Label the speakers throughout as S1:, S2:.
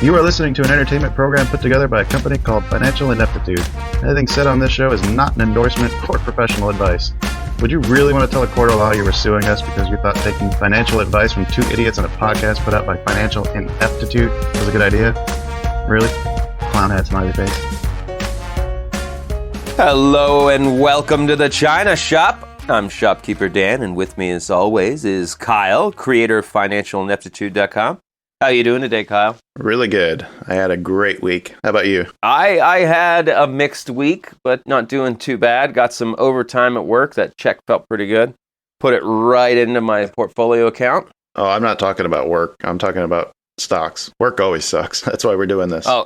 S1: You are listening to an entertainment program put together by a company called Financial Ineptitude. Anything said on this show is not an endorsement or professional advice. Would you really want to tell a court of law you were suing us because you thought taking financial advice from two idiots on a podcast put out by Financial Ineptitude was a good idea? Really? Clown hat, smiley face.
S2: Hello and welcome to the China Shop. I'm Shopkeeper Dan, and with me as always is Kyle, creator of FinancialIneptitude.com. How you doing today, Kyle?
S1: Really good. I had a great week. How about you?
S2: I had a mixed week, but not doing too bad. Got some overtime at work. That check felt pretty good. Put it right into my portfolio account.
S1: Oh, I'm not talking about work. I'm talking about stocks. Work always sucks. That's why we're doing this.
S2: Oh.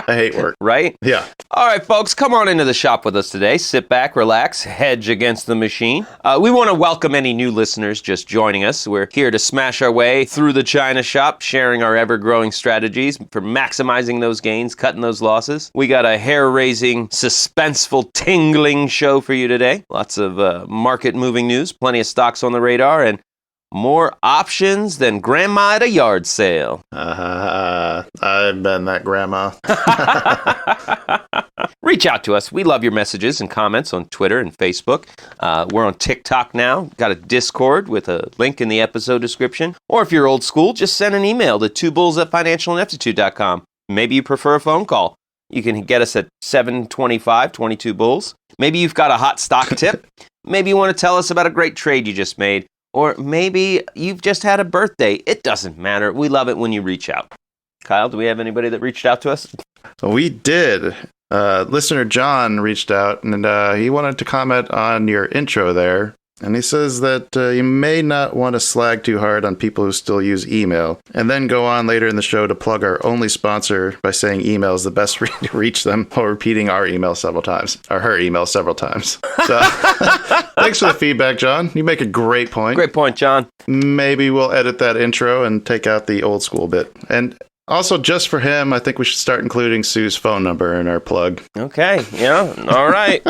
S1: I hate work.
S2: Right?
S1: Yeah.
S2: All right, folks, come on into the shop with us today. Sit back, relax, hedge against the machine. We want to welcome any new listeners just joining us. We're here to smash our way through the China Shop, sharing our ever-growing strategies for maximizing those gains, cutting those losses. We got a hair-raising, suspenseful, tingling show for you today. Lots of market-moving news, plenty of stocks on the radar, and more options than grandma at a yard sale.
S1: I've been that grandma.
S2: Reach out to us. We love your messages and comments on Twitter and Facebook. We're on TikTok now. Got a Discord with a link in the episode description. Or if you're old school, just send an email to twobulls@financialineptitude.com. Maybe you prefer a phone call. You can get us at 725-22-BULLS. Maybe you've got a hot stock tip. Maybe you want to tell us about a great trade you just made. Or maybe you've just had a birthday. It doesn't matter. We love it when you reach out. Kyle, do we have anybody that reached out to us?
S1: We did. Listener John reached out, and he wanted to comment on your intro there. And he says that you may not want to slag too hard on people who still use email, and then go on later in the show to plug our only sponsor by saying email is the best way to reach them while repeating our email several times, or her email several times. So thanks for the feedback, John. You make a great point.
S2: Great point, John.
S1: Maybe we'll edit that intro and take out the old school bit. And also, just for him, I think we should start including Sue's phone number in our plug.
S2: Okay, yeah, all right.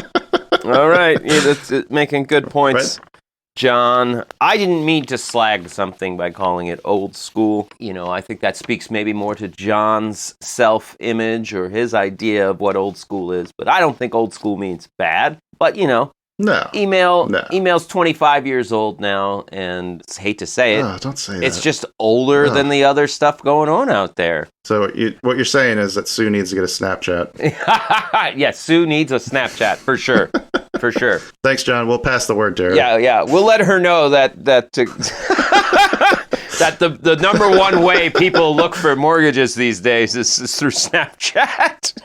S2: All right, yeah, that's making good points. Right? John, I didn't mean to slag something by calling it old school. You know, I think that speaks maybe more to John's self-image or his idea of what old school is. But I don't think old school means bad. But, you know, email's 25 years old now, and I hate to say it.
S1: Oh, don't say that.
S2: It's just older than the other stuff going on out there.
S1: So what you're saying is that Sue needs to get a Snapchat.
S2: Yeah, Sue needs a Snapchat, for sure. For sure.
S1: Thanks, John. We'll pass the word to her.
S2: Yeah. We'll let her know that that the number one way people look for mortgages these days is through Snapchat.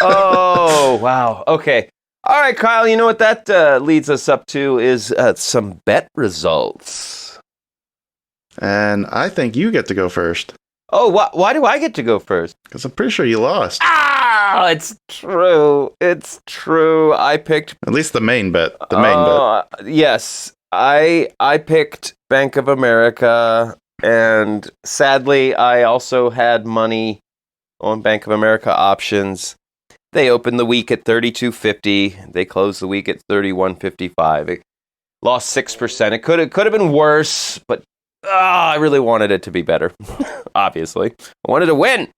S2: Oh, wow. Okay. All right, Kyle, you know what that leads us up to is some bet results.
S1: And I think you get to go first.
S2: Oh, why do I get to go first?
S1: Because I'm pretty sure you lost.
S2: It's true. It's true. I picked...
S1: At least the main bet. The main bet.
S2: Yes. I picked Bank of America, and sadly, I also had money on Bank of America options. They opened the week at $32.50. They closed the week at $31.55. It lost 6%. It could have been worse, but I really wanted it to be better. Obviously. I wanted to win.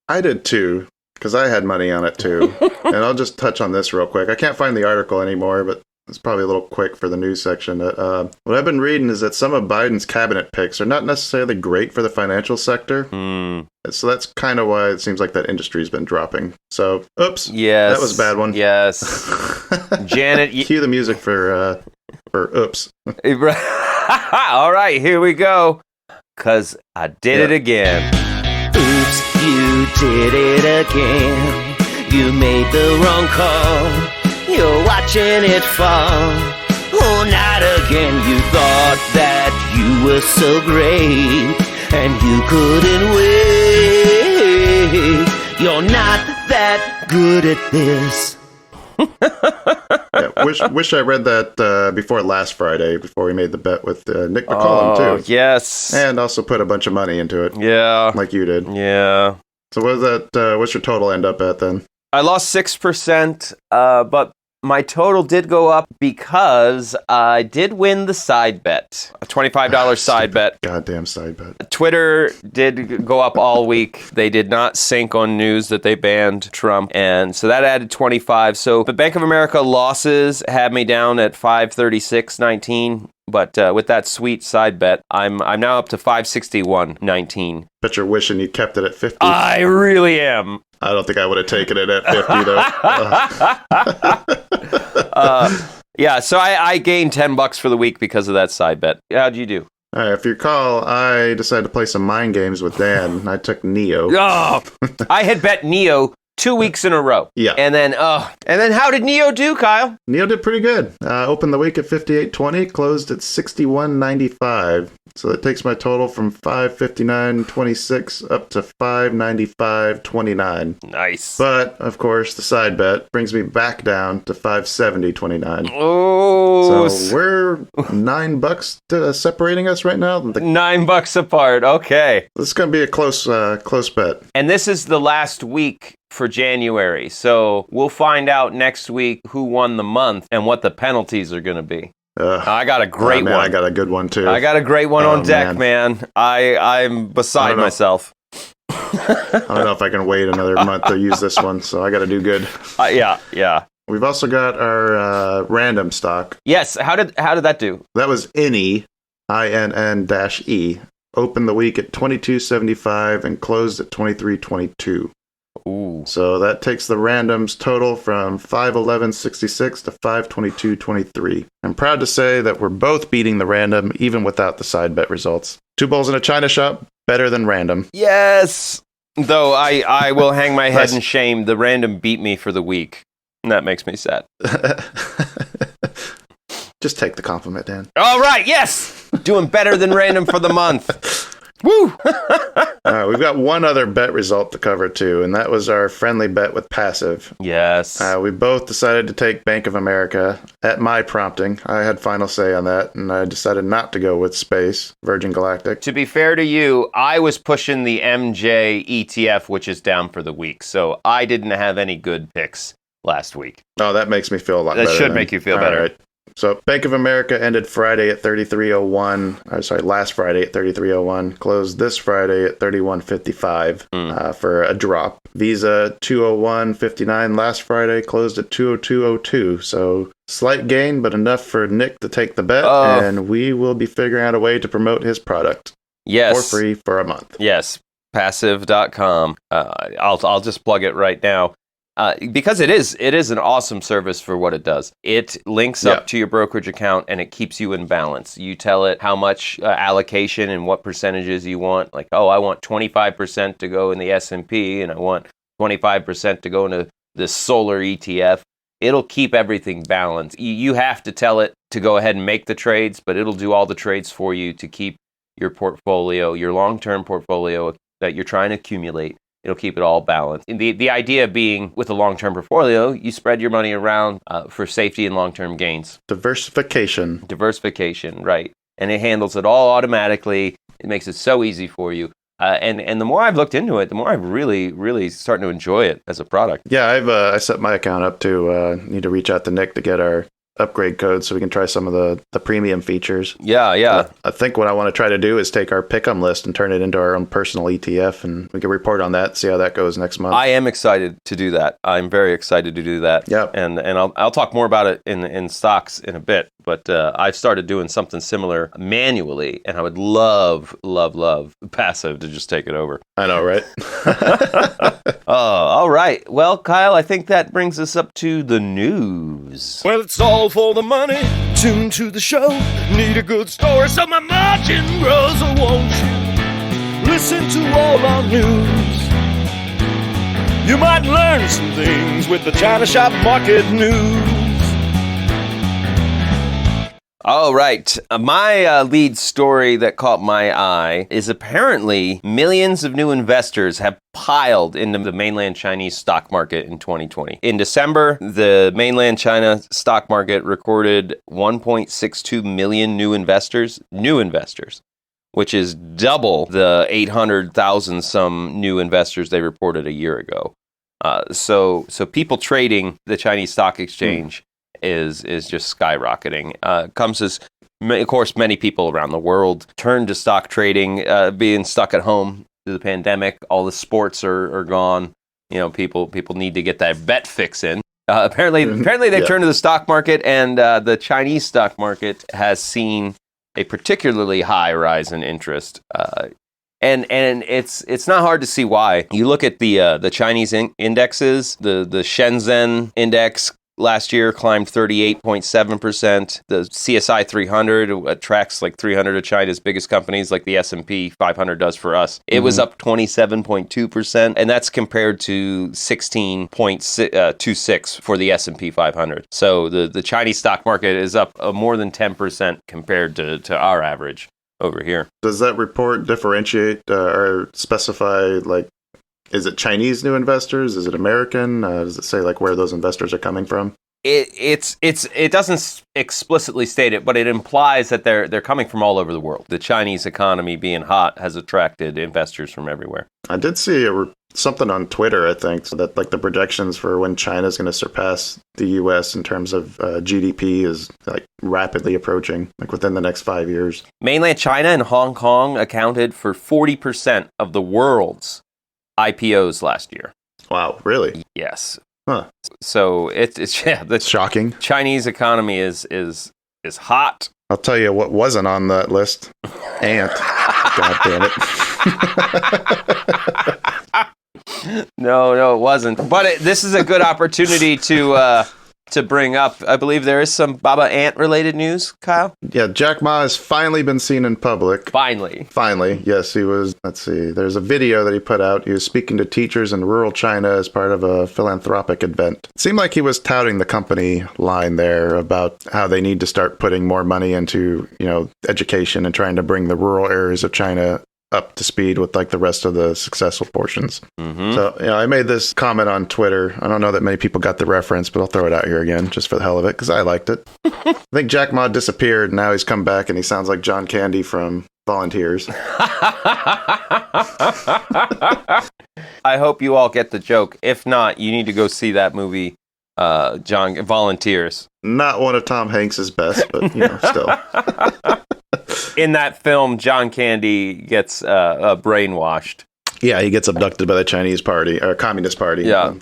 S2: I
S1: did too, because I had money on it too. And I'll just touch on this real quick. I can't find the article anymore, but it's probably a little quick for the news section. What I've been reading is that some of Biden's cabinet picks are not necessarily great for the financial sector. So that's kind of why it seems like that industry's been dropping. So, oops.
S2: Yes.
S1: That was a bad one.
S2: Yes. Janet.
S1: Cue the music for oops.
S2: All right, here we go. Because I did it again.
S3: Oops, you did it again. You made the wrong call. You're watching it fall. Oh, not again. You thought that you were so great, and you couldn't wait. You're not that good at this.
S1: Wish I read that before last Friday, before we made the bet with Nick McCollum, too.
S2: Yes.
S1: And also put a bunch of money into it.
S2: Yeah.
S1: Like you did.
S2: Yeah.
S1: So what was that? What's your total end up at then?
S2: I lost 6%, but My total did go up because I did win the side bet, a $25 side bet.
S1: Goddamn side bet.
S2: Twitter did go up all week. They did not sync on news that they banned Trump, and so that added 25. So the Bank of America losses had me down at 536.19. But with that sweet side bet, I'm now up to 561.19.
S1: Bet you're wishing you kept it at 50.
S2: I really am.
S1: I don't think I would have taken it at 50, though.
S2: Yeah, so I gained $10 for the week because of that side bet. How'd you do?
S1: All right, if you recall, I decided to play some mind games with Dan, and I took Neo.
S2: Oh, I had bet Neo 2 weeks in a row.
S1: Yeah.
S2: And then how did Neo do, Kyle?
S1: Neo did pretty good. Opened the week at 58.20, closed at 61.95. So that takes my total from 559.26 up to 595.29.
S2: Nice.
S1: But, of course, the side bet brings me back down to 570.29.
S2: Oh.
S1: So we're $9 separating us right now.
S2: $9 apart. Okay.
S1: This is going to be a close bet.
S2: And this is the last week for January. So we'll find out next week who won the month and what the penalties are going to be. I got a great one.
S1: I got a good one, too.
S2: I got a great one on deck, man. I'm beside myself.
S1: I don't know if I can wait another month to use this one, so I got to do good.
S2: Yeah.
S1: We've also got our random stock.
S2: Yes. How did that do?
S1: That was INE, INN-E. Opened the week at 22.75 and closed at 23.22.
S2: Ooh.
S1: So that takes the randoms total from 511.66 to 522.23. I'm proud to say that we're both beating the random even without the side bet results. 2 bulls in a china shop, better than random.
S2: Yes. Though I will hang my head in shame. The random beat me for the week. And that makes me sad.
S1: Just take the compliment, Dan.
S2: All right, yes! Doing better than random for the month. Woo!
S1: We've got one other bet result to cover, too, and that was our friendly bet with Passive.
S2: Yes.
S1: We both decided to take Bank of America at my prompting. I had final say on that, and I decided not to go with Space, Virgin Galactic.
S2: To be fair to you, I was pushing the MJ ETF, which is down for the week, so I didn't have any good picks last week.
S1: Oh, that makes me feel a lot better.
S2: That should make you feel better.
S1: All right. So Bank of America ended Friday at 33.01. Last Friday at 33.01. Closed this Friday at 31.55 for a drop. Visa 201.59 last Friday. Closed at 202.02. So slight gain, but enough for Nick to take the bet. And we will be figuring out a way to promote his product.
S2: Yes.
S1: For free for a month.
S2: Yes. Passive.com. I'll just plug it right now. Because it is an awesome service for what it does. It links up to your brokerage account and it keeps you in balance. You tell it how much allocation and what percentages you want. Like, I want 25% to go in the S&P and I want 25% to go into this solar ETF. It'll keep everything balanced. You have to tell it to go ahead and make the trades, but it'll do all the trades for you to keep your portfolio, your long-term portfolio that you're trying to accumulate. It'll keep it all balanced. And the idea being, with a long-term portfolio, you spread your money around for safety and long-term gains.
S1: Diversification,
S2: right. And it handles it all automatically. It makes it so easy for you. And the more I've looked into it, the more I've really, really starting to enjoy it as a product.
S1: Yeah, I set my account up to need to reach out to Nick to get our upgrade code so we can try some of the premium features.
S2: Yeah.
S1: I think what I want to try to do is take our pick'em list and turn it into our own personal ETF, and we can report on that, see how that goes next month.
S2: I am excited to do that. I'm very excited to do that.
S1: Yeah.
S2: And I'll talk more about it in stocks in a bit, but I've started doing something similar manually, and I would love Passive to just take it over.
S1: I know, right?
S2: All right. Well, Kyle, I think that brings us up to the news.
S3: Well, it's all for the money. Tune to the show. Need a good story so my margin grows. Or won't you listen to all our news? You might learn some things with the China Shop Market News.
S2: All right. My lead story that caught my eye is apparently millions of new investors have piled into the mainland Chinese stock market in 2020. In December, the mainland China stock market recorded 1.62 million new investors, which is double the 800,000 some new investors they reported a year ago. So people trading the Chinese stock exchange is just skyrocketing. Comes as, of course, many people around the world turn to stock trading, being stuck at home through the pandemic. All the sports are gone. People need to get that bet fix in. Apparently they've turned to the stock market, and the Chinese stock market has seen a particularly high rise in interest. And it's not hard to see why. You look at the Chinese indexes. The Shenzhen index last year climbed 38.7%. The CSI 300 tracks like 300 of China's biggest companies, like the S&P 500 does for us. It was up 27.2%, and that's compared to 16.26 for the S&P 500. So the Chinese stock market is up more than 10% compared to our average over here.
S1: Does that report differentiate or specify, like, is it Chinese new investors? Is it American? Does it say like where those investors are coming from?
S2: It doesn't explicitly state it, but it implies that they're coming from all over the world. The Chinese economy being hot has attracted investors from everywhere.
S1: I did see something on Twitter, I think, so that like the projections for when China's going to surpass the U.S. in terms of GDP is like rapidly approaching, like within the next 5 years.
S2: Mainland China and Hong Kong accounted for 40% of the world's IPOs last year.
S1: Wow, really?
S2: Yes.
S1: Huh.
S2: So it's
S1: shocking.
S2: Chinese economy is hot.
S1: I'll tell you what wasn't on that list. Ant. God damn
S2: it. No, it wasn't. But this is a good opportunity to bring up. I believe there is some Baba Ant related news, Kyle.
S1: Yeah, Jack Ma has finally been seen in public.
S2: Finally,
S1: yes, he was. Let's see. There's a video that he put out. He was speaking to teachers in rural China as part of a philanthropic event. It seemed like he was touting the company line there about how they need to start putting more money into, education and trying to bring the rural areas of China up to speed with like the rest of the successful portions. Mm-hmm. So, I made this comment on Twitter. I don't know that many people got the reference, but I'll throw it out here again just for the hell of it because I liked it. I think Jack Ma disappeared. Now he's come back and he sounds like John Candy from Volunteers.
S2: I hope you all get the joke. If not, you need to go see that movie, John Volunteers.
S1: Not one of Tom Hanks's best, but still.
S2: In that film, John Candy gets brainwashed.
S1: Yeah, he gets abducted by the Chinese party or Communist Party.
S2: Yeah,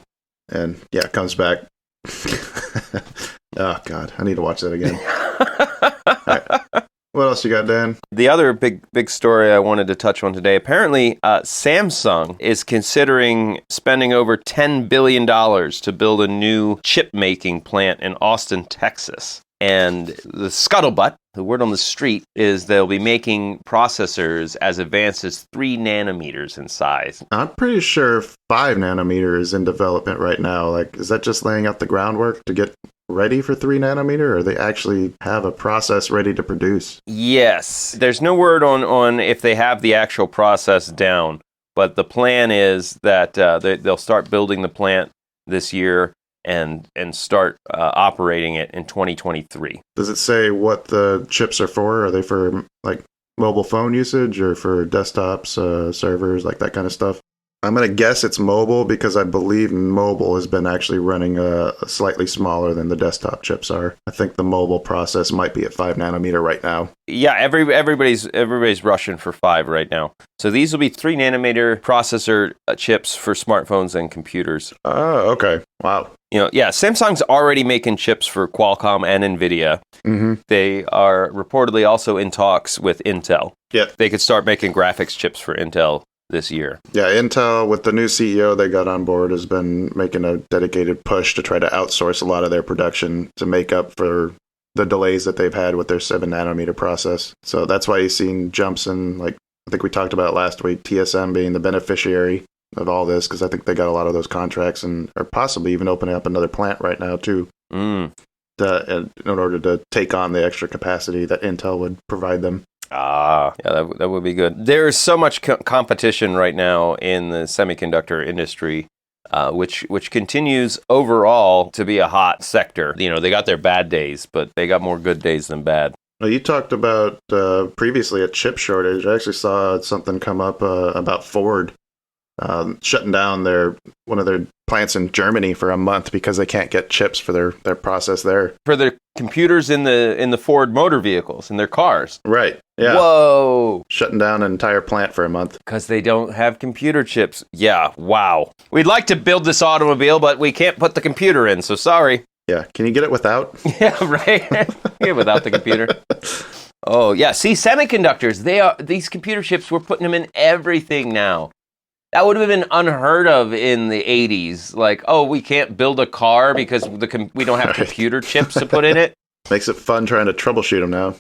S1: and comes back. Oh God, I need to watch that again. All right. What else you got, Dan?
S2: The other big story I wanted to touch on today. Apparently, Samsung is considering spending over $10 billion to build a new chip making plant in Austin, Texas. And the scuttlebutt, the word on the street, is they'll be making processors as advanced as 3 nanometers in size.
S1: I'm pretty sure 5 nanometers is in development right now. Like, is that just laying out the groundwork to get ready for 3 nanometer, or they actually have a process ready to produce?
S2: Yes. There's no word on if they have the actual process down, but the plan is that they'll start building the plant this year and start operating it in 2023.
S1: Does it say what the chips are for? Are they for like mobile phone usage or for desktops, servers, like that kind of stuff? I'm going to guess it's mobile because I believe mobile has been actually running slightly smaller than the desktop chips are. I think the mobile process might be at 5 nanometer right now.
S2: Yeah, everybody's rushing for 5 right now. So these will be 3 nanometer processor chips for smartphones and computers.
S1: Oh, okay. Wow.
S2: Samsung's already making chips for Qualcomm and NVIDIA. Mm-hmm. They are reportedly also in talks with Intel.
S1: Yep.
S2: They could start making graphics chips for Intel this year.
S1: Yeah, Intel, with the new CEO they got on board, has been making a dedicated push to try to outsource a lot of their production to make up for the delays that they've had with their 7 nanometer process. So that's why you've seen jumps in, like I think we talked about last week, TSM being the beneficiary of all this, because I think they got a lot of those contracts and are possibly even opening up another plant right now too, in order to take on the extra capacity that Intel would provide them.
S2: Yeah, that would be good. There is so much competition right now in the semiconductor industry, which continues overall to be a hot sector. They got their bad days, but they got more good days than bad.
S1: Well, you talked about previously a chip shortage. I actually saw something come up about Ford shutting down one of their plants in Germany for a month because they can't get chips for their process there.
S2: For their computers in the Ford motor vehicles, in their cars.
S1: Right. Yeah.
S2: Whoa.
S1: Shutting down an entire plant for a month.
S2: Because they don't have computer chips. Yeah, wow. We'd like to build this automobile, but we can't put the computer in, so sorry.
S1: Yeah, can you get it without?
S2: Yeah, right. Yeah, without the computer. Oh, yeah. See, semiconductors, these computer chips, we're putting them in everything now. That would have been unheard of in the 80s. Like, oh, we can't build a car because we don't have computer chips to put in it.
S1: Makes it fun trying to troubleshoot them now.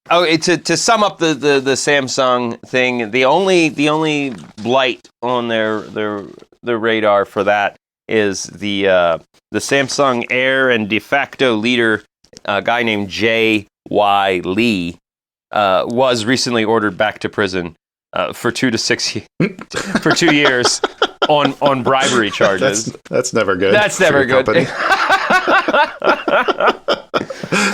S2: Oh, to sum up the Samsung thing, the only blight on their radar for that is the Samsung heir and de facto leader, a guy named J.Y. Lee, was recently ordered back to prison for 2 to 6 for 2 years on bribery charges.
S1: That's never good.
S2: That's never good.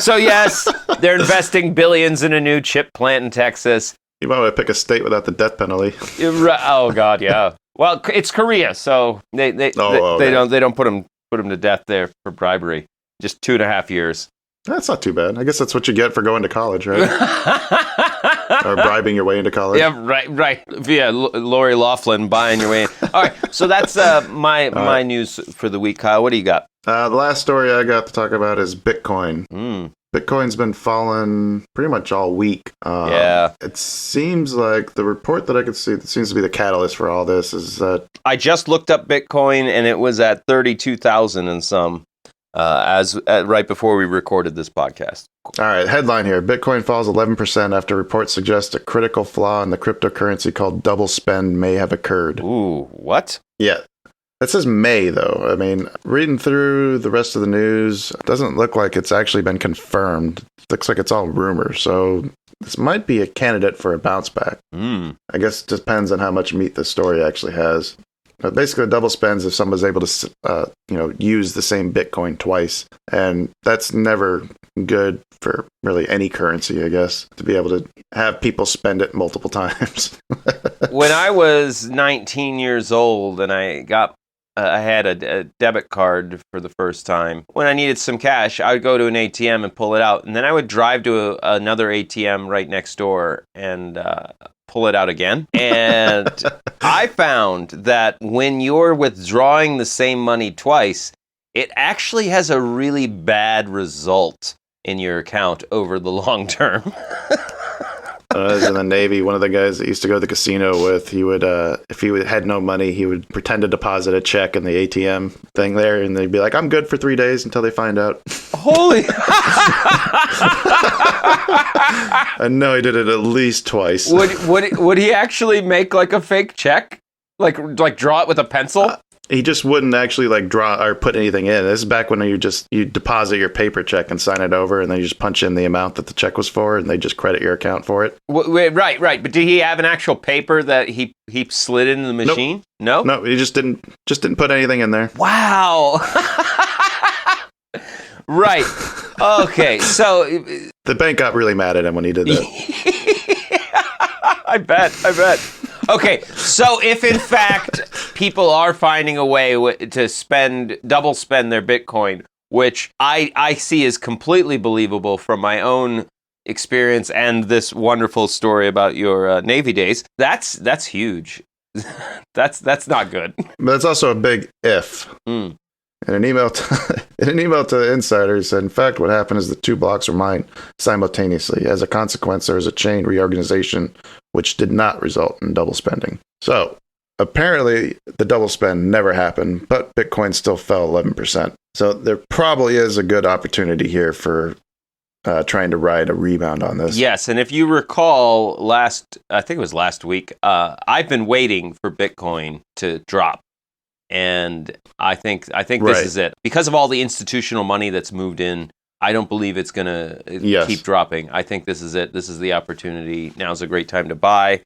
S2: So yes, they're investing billions in a new chip plant in Texas.
S1: You might want to pick a state without the death penalty.
S2: Oh God, yeah. Well, it's Korea, so they don't put them to death there for bribery. Just 2.5 years.
S1: That's not too bad. I guess that's what you get for going to college, right? Or bribing your way into college.
S2: Yeah, right. Via Lori Loughlin buying your way in. All right, so that's my news for the week. Kyle, what do you got?
S1: The last story I got to talk about is Bitcoin.
S2: Mm.
S1: Bitcoin's been falling pretty much all week.
S2: Yeah.
S1: It seems like the report that I could see that seems to be the catalyst for all this is that...
S2: I just looked up Bitcoin, and it was at 32,000 and some right before we recorded this podcast.
S1: All right, headline here. Bitcoin falls 11% after reports suggest a critical flaw in the cryptocurrency called double spend may have occurred.
S2: Ooh, what?
S1: Yeah. That says may, though. I mean, reading through the rest of the news, it doesn't look like it's actually been confirmed. It looks like it's all rumor. So this might be a candidate for a bounce back. I guess it depends on how much meat the story actually has. But basically, double spends if someone's able to, use the same Bitcoin twice. And that's never good for really any currency, I guess, to be able to have people spend it multiple times.
S2: When I was 19 years old and I had a debit card for the first time. When I needed some cash, I would go to an ATM and pull it out. And then I would drive to another ATM right next door and pull it out again. And I found that when you're withdrawing the same money twice, it actually has a really bad result in your account over the long term.
S1: I was in the Navy. One of the guys that used to go to the casino with, he would, if he had no money, he would pretend to deposit a check in the ATM thing there, and they'd be like, "I'm good for 3 days," until they find out.
S2: Holy!
S1: I know he did it at least twice.
S2: Would he actually make like a fake check, like draw it with a pencil?
S1: He just wouldn't actually draw or put anything in. This is back when you deposit your paper check and sign it over, and then you just punch in the amount that the check was for, and they just credit your account for it.
S2: Right. But did he have an actual paper that he slid into the machine?
S1: Nope. No, he just didn't put anything in there.
S2: Wow. Right. Okay. So
S1: the bank got really mad at him when he did that.
S2: I bet. Okay, so if in fact people are finding a way to double spend their Bitcoin, which I see as completely believable from my own experience and this wonderful story about your Navy days, that's huge. That's not good.
S1: But it's also a big if. In an email to insiders said, in fact, what happened is the two blocks were mined simultaneously. As a consequence, there was a chain reorganization, which did not result in double spending. So apparently, the double spend never happened, but Bitcoin still fell 11%. So there probably is a good opportunity here for trying to ride a rebound on this.
S2: Yes, and if you recall, I think it was last week, I've been waiting for Bitcoin to drop. And I think this is it. Because of all the institutional money that's moved in, I don't believe it's going to keep dropping. I think this is it. This is the opportunity. Now's a great time to buy.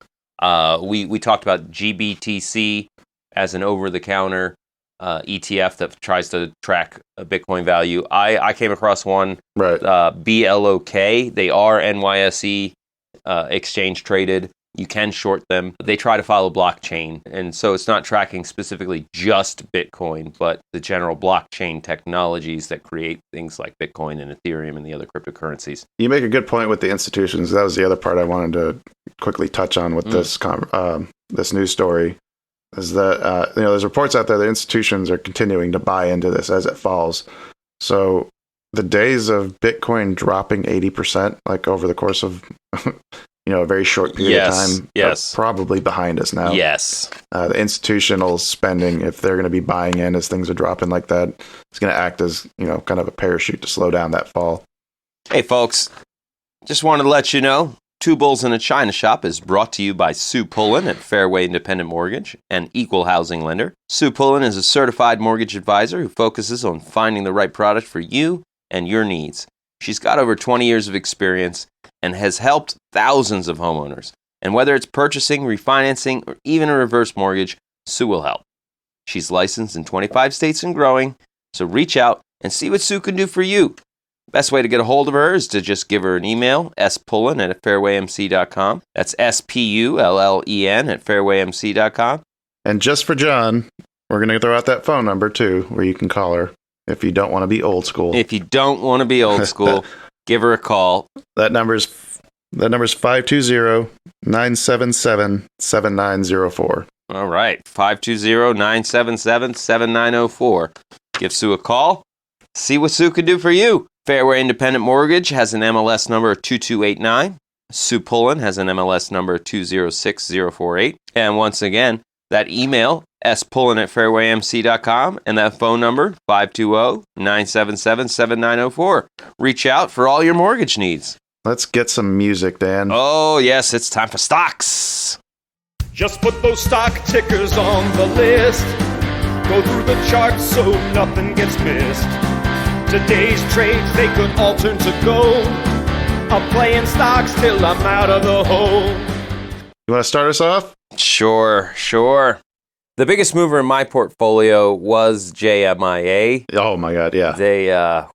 S2: We talked about GBTC as an over-the-counter ETF that tries to track a Bitcoin value. I came across one, BLOK. They are NYSE exchange traded. You can short them. They try to follow blockchain, and so it's not tracking specifically just Bitcoin, but the general blockchain technologies that create things like Bitcoin and Ethereum and the other cryptocurrencies.
S1: You make a good point with the institutions. That was the other part I wanted to quickly touch on with this news story. Is that there's reports out there that institutions are continuing to buy into this as it falls. So the days of Bitcoin dropping 80% like over the course of a very short period of time are probably behind us now.
S2: Yes.
S1: The institutional spending, if they're going to be buying in as things are dropping like that, it's going to act as kind of a parachute to slow down that fall.
S2: Hey folks, just wanted to let you know, Two Bulls in a China Shop is brought to you by Sue Pullen at Fairway Independent Mortgage, an equal housing lender. Sue Pullen is a certified mortgage advisor who focuses on finding the right product for you and your needs. She's got over 20 years of experience and has helped thousands of homeowners. And whether it's purchasing, refinancing, or even a reverse mortgage, Sue will help. She's licensed in 25 states and growing, so reach out and see what Sue can do for you. Best way to get a hold of her is to just give her an email, spullen@fairwaymc.com. That's SPULLEN at fairwaymc.com.
S1: And just for John, we're going to throw out that phone number too, where you can call her if you don't want to be old school.
S2: If you don't want to be old school, give her a call.
S1: That number's 520-977-7904.
S2: All right, 520-977-7904. Give Sue a call. See what Sue can do for you. Fairway Independent Mortgage has an MLS number 2289. Sue Pullen has an MLS number 206048. And once again, that email, spullen@fairwaymc.com, and that phone number, 520-977-7904. Reach out for all your mortgage needs.
S1: Let's get some music, Dan.
S2: Oh, yes, it's time for stocks.
S4: Just put those stock tickers on the list. Go through the charts so nothing gets missed. Today's trades, they could all turn to gold. I'm playing stocks till I'm out of the hole.
S1: You want to start us off?
S2: Sure. The biggest mover in my portfolio was JMIA.
S1: Oh my God, yeah.
S2: They, a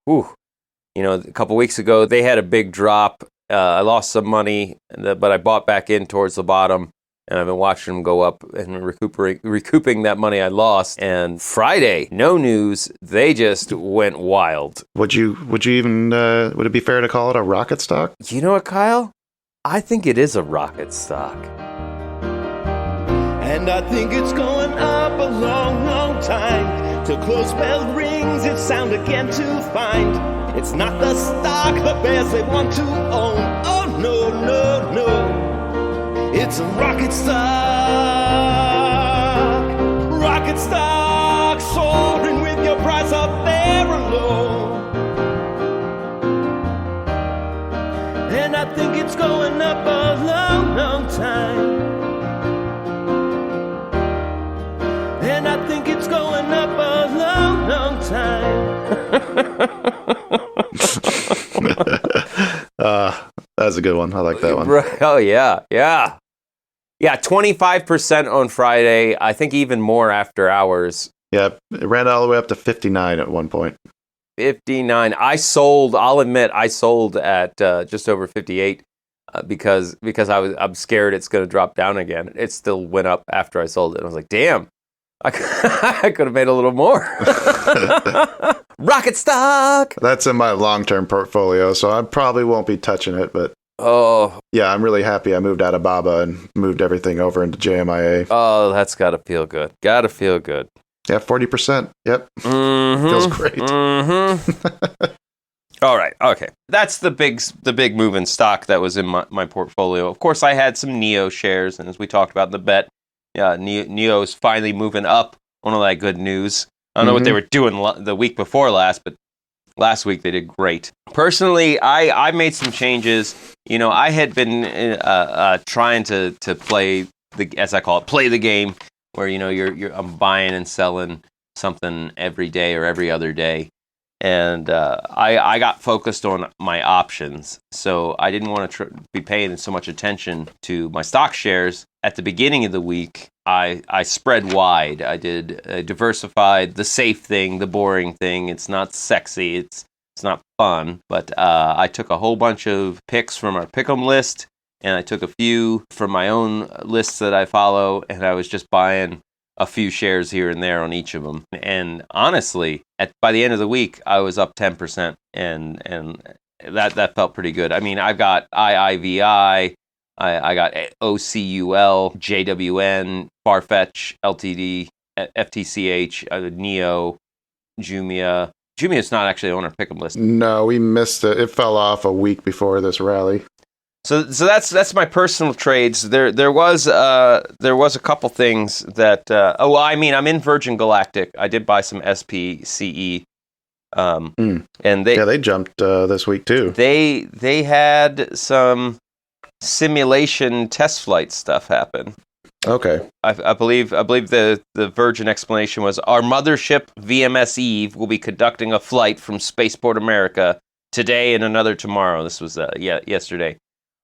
S2: couple weeks ago, they had a big drop. I lost some money, but I bought back in towards the bottom. And I've been watching them go up and recouping that money I lost. And Friday, no news. They just went wild.
S1: Would you even would it be fair to call it a rocket stock?
S2: You know what, Kyle? I think it is a rocket stock.
S3: And I think it's going up a long, long time. Till close bell rings, it's sound again to find. It's not the stock the bears they want to own. Oh no, no, no. It's a rocket stock, soaring with your price up there alone. And I think it's going up a long, long time. And I think it's going up a long, long time.
S1: That's a good one. I like that one.
S2: Oh, yeah. Yeah, 25% on Friday. I think even more after hours.
S1: Yeah, it ran all the way up to 59 at one point.
S2: 59. I'll admit, I sold at just over 58 because I'm scared it's going to drop down again. It still went up after I sold it. I was like, damn, I could have made a little more. Rocket stock!
S1: That's in my long-term portfolio, so I probably won't be touching it, but
S2: oh,
S1: yeah, I'm really happy I moved out of BABA and moved everything over into JMIA.
S2: Oh, that's got to feel good. Got to feel good.
S1: Yeah, 40%. Yep.
S2: Mm-hmm.
S1: Feels great.
S2: Mm-hmm. All right. Okay. That's the big move in stock that was in my portfolio. Of course, I had some NEO shares, and as we talked about in the bet, NEO is finally moving up on all that good news. I don't know what they were doing the week before last, but last week they did great. Personally, I made some changes. I had been trying to play as I call it, play the game, where I'm buying and selling something every day or every other day, and I got focused on my options. So I didn't want to be paying so much attention to my stock shares at the beginning of the week. I spread wide. I did diversified, the safe thing, the boring thing. It's not sexy. It's not fun. But I took a whole bunch of picks from our pick'em list and I took a few from my own lists that I follow, and I was just buying a few shares here and there on each of them. And honestly, by the end of the week, I was up 10%, and that felt pretty good. I mean, I've got IIVI, I got OCUL, JWN, Farfetch, LTD, FTCH, Neo, Jumia. Jumia's not actually on our pick 'em list.
S1: No, we missed it. It fell off a week before this rally.
S2: So that's my personal trades. There was a couple things that I'm in Virgin Galactic. I did buy some SPCE, and they
S1: jumped this week too.
S2: They had some simulation test flight stuff happen.
S1: Okay.
S2: I believe the Virgin explanation was our mothership VMS Eve will be conducting a flight from Spaceport America today and another tomorrow. This was yesterday.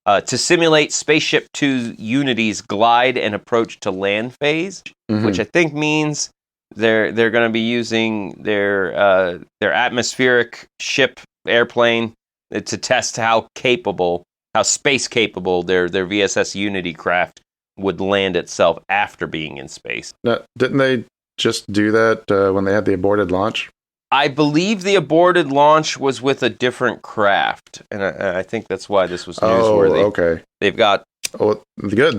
S2: To simulate Spaceship Two Unity's glide and approach to land phase, which I think means they're going to be using their atmospheric ship airplane to test how space capable their VSS Unity craft would land itself after being in space.
S1: Now, didn't they just do that when they had the aborted launch?
S2: I believe the aborted launch was with a different craft, and I think that's why this was newsworthy.
S1: Oh, okay.
S2: They've got...
S1: Oh, good.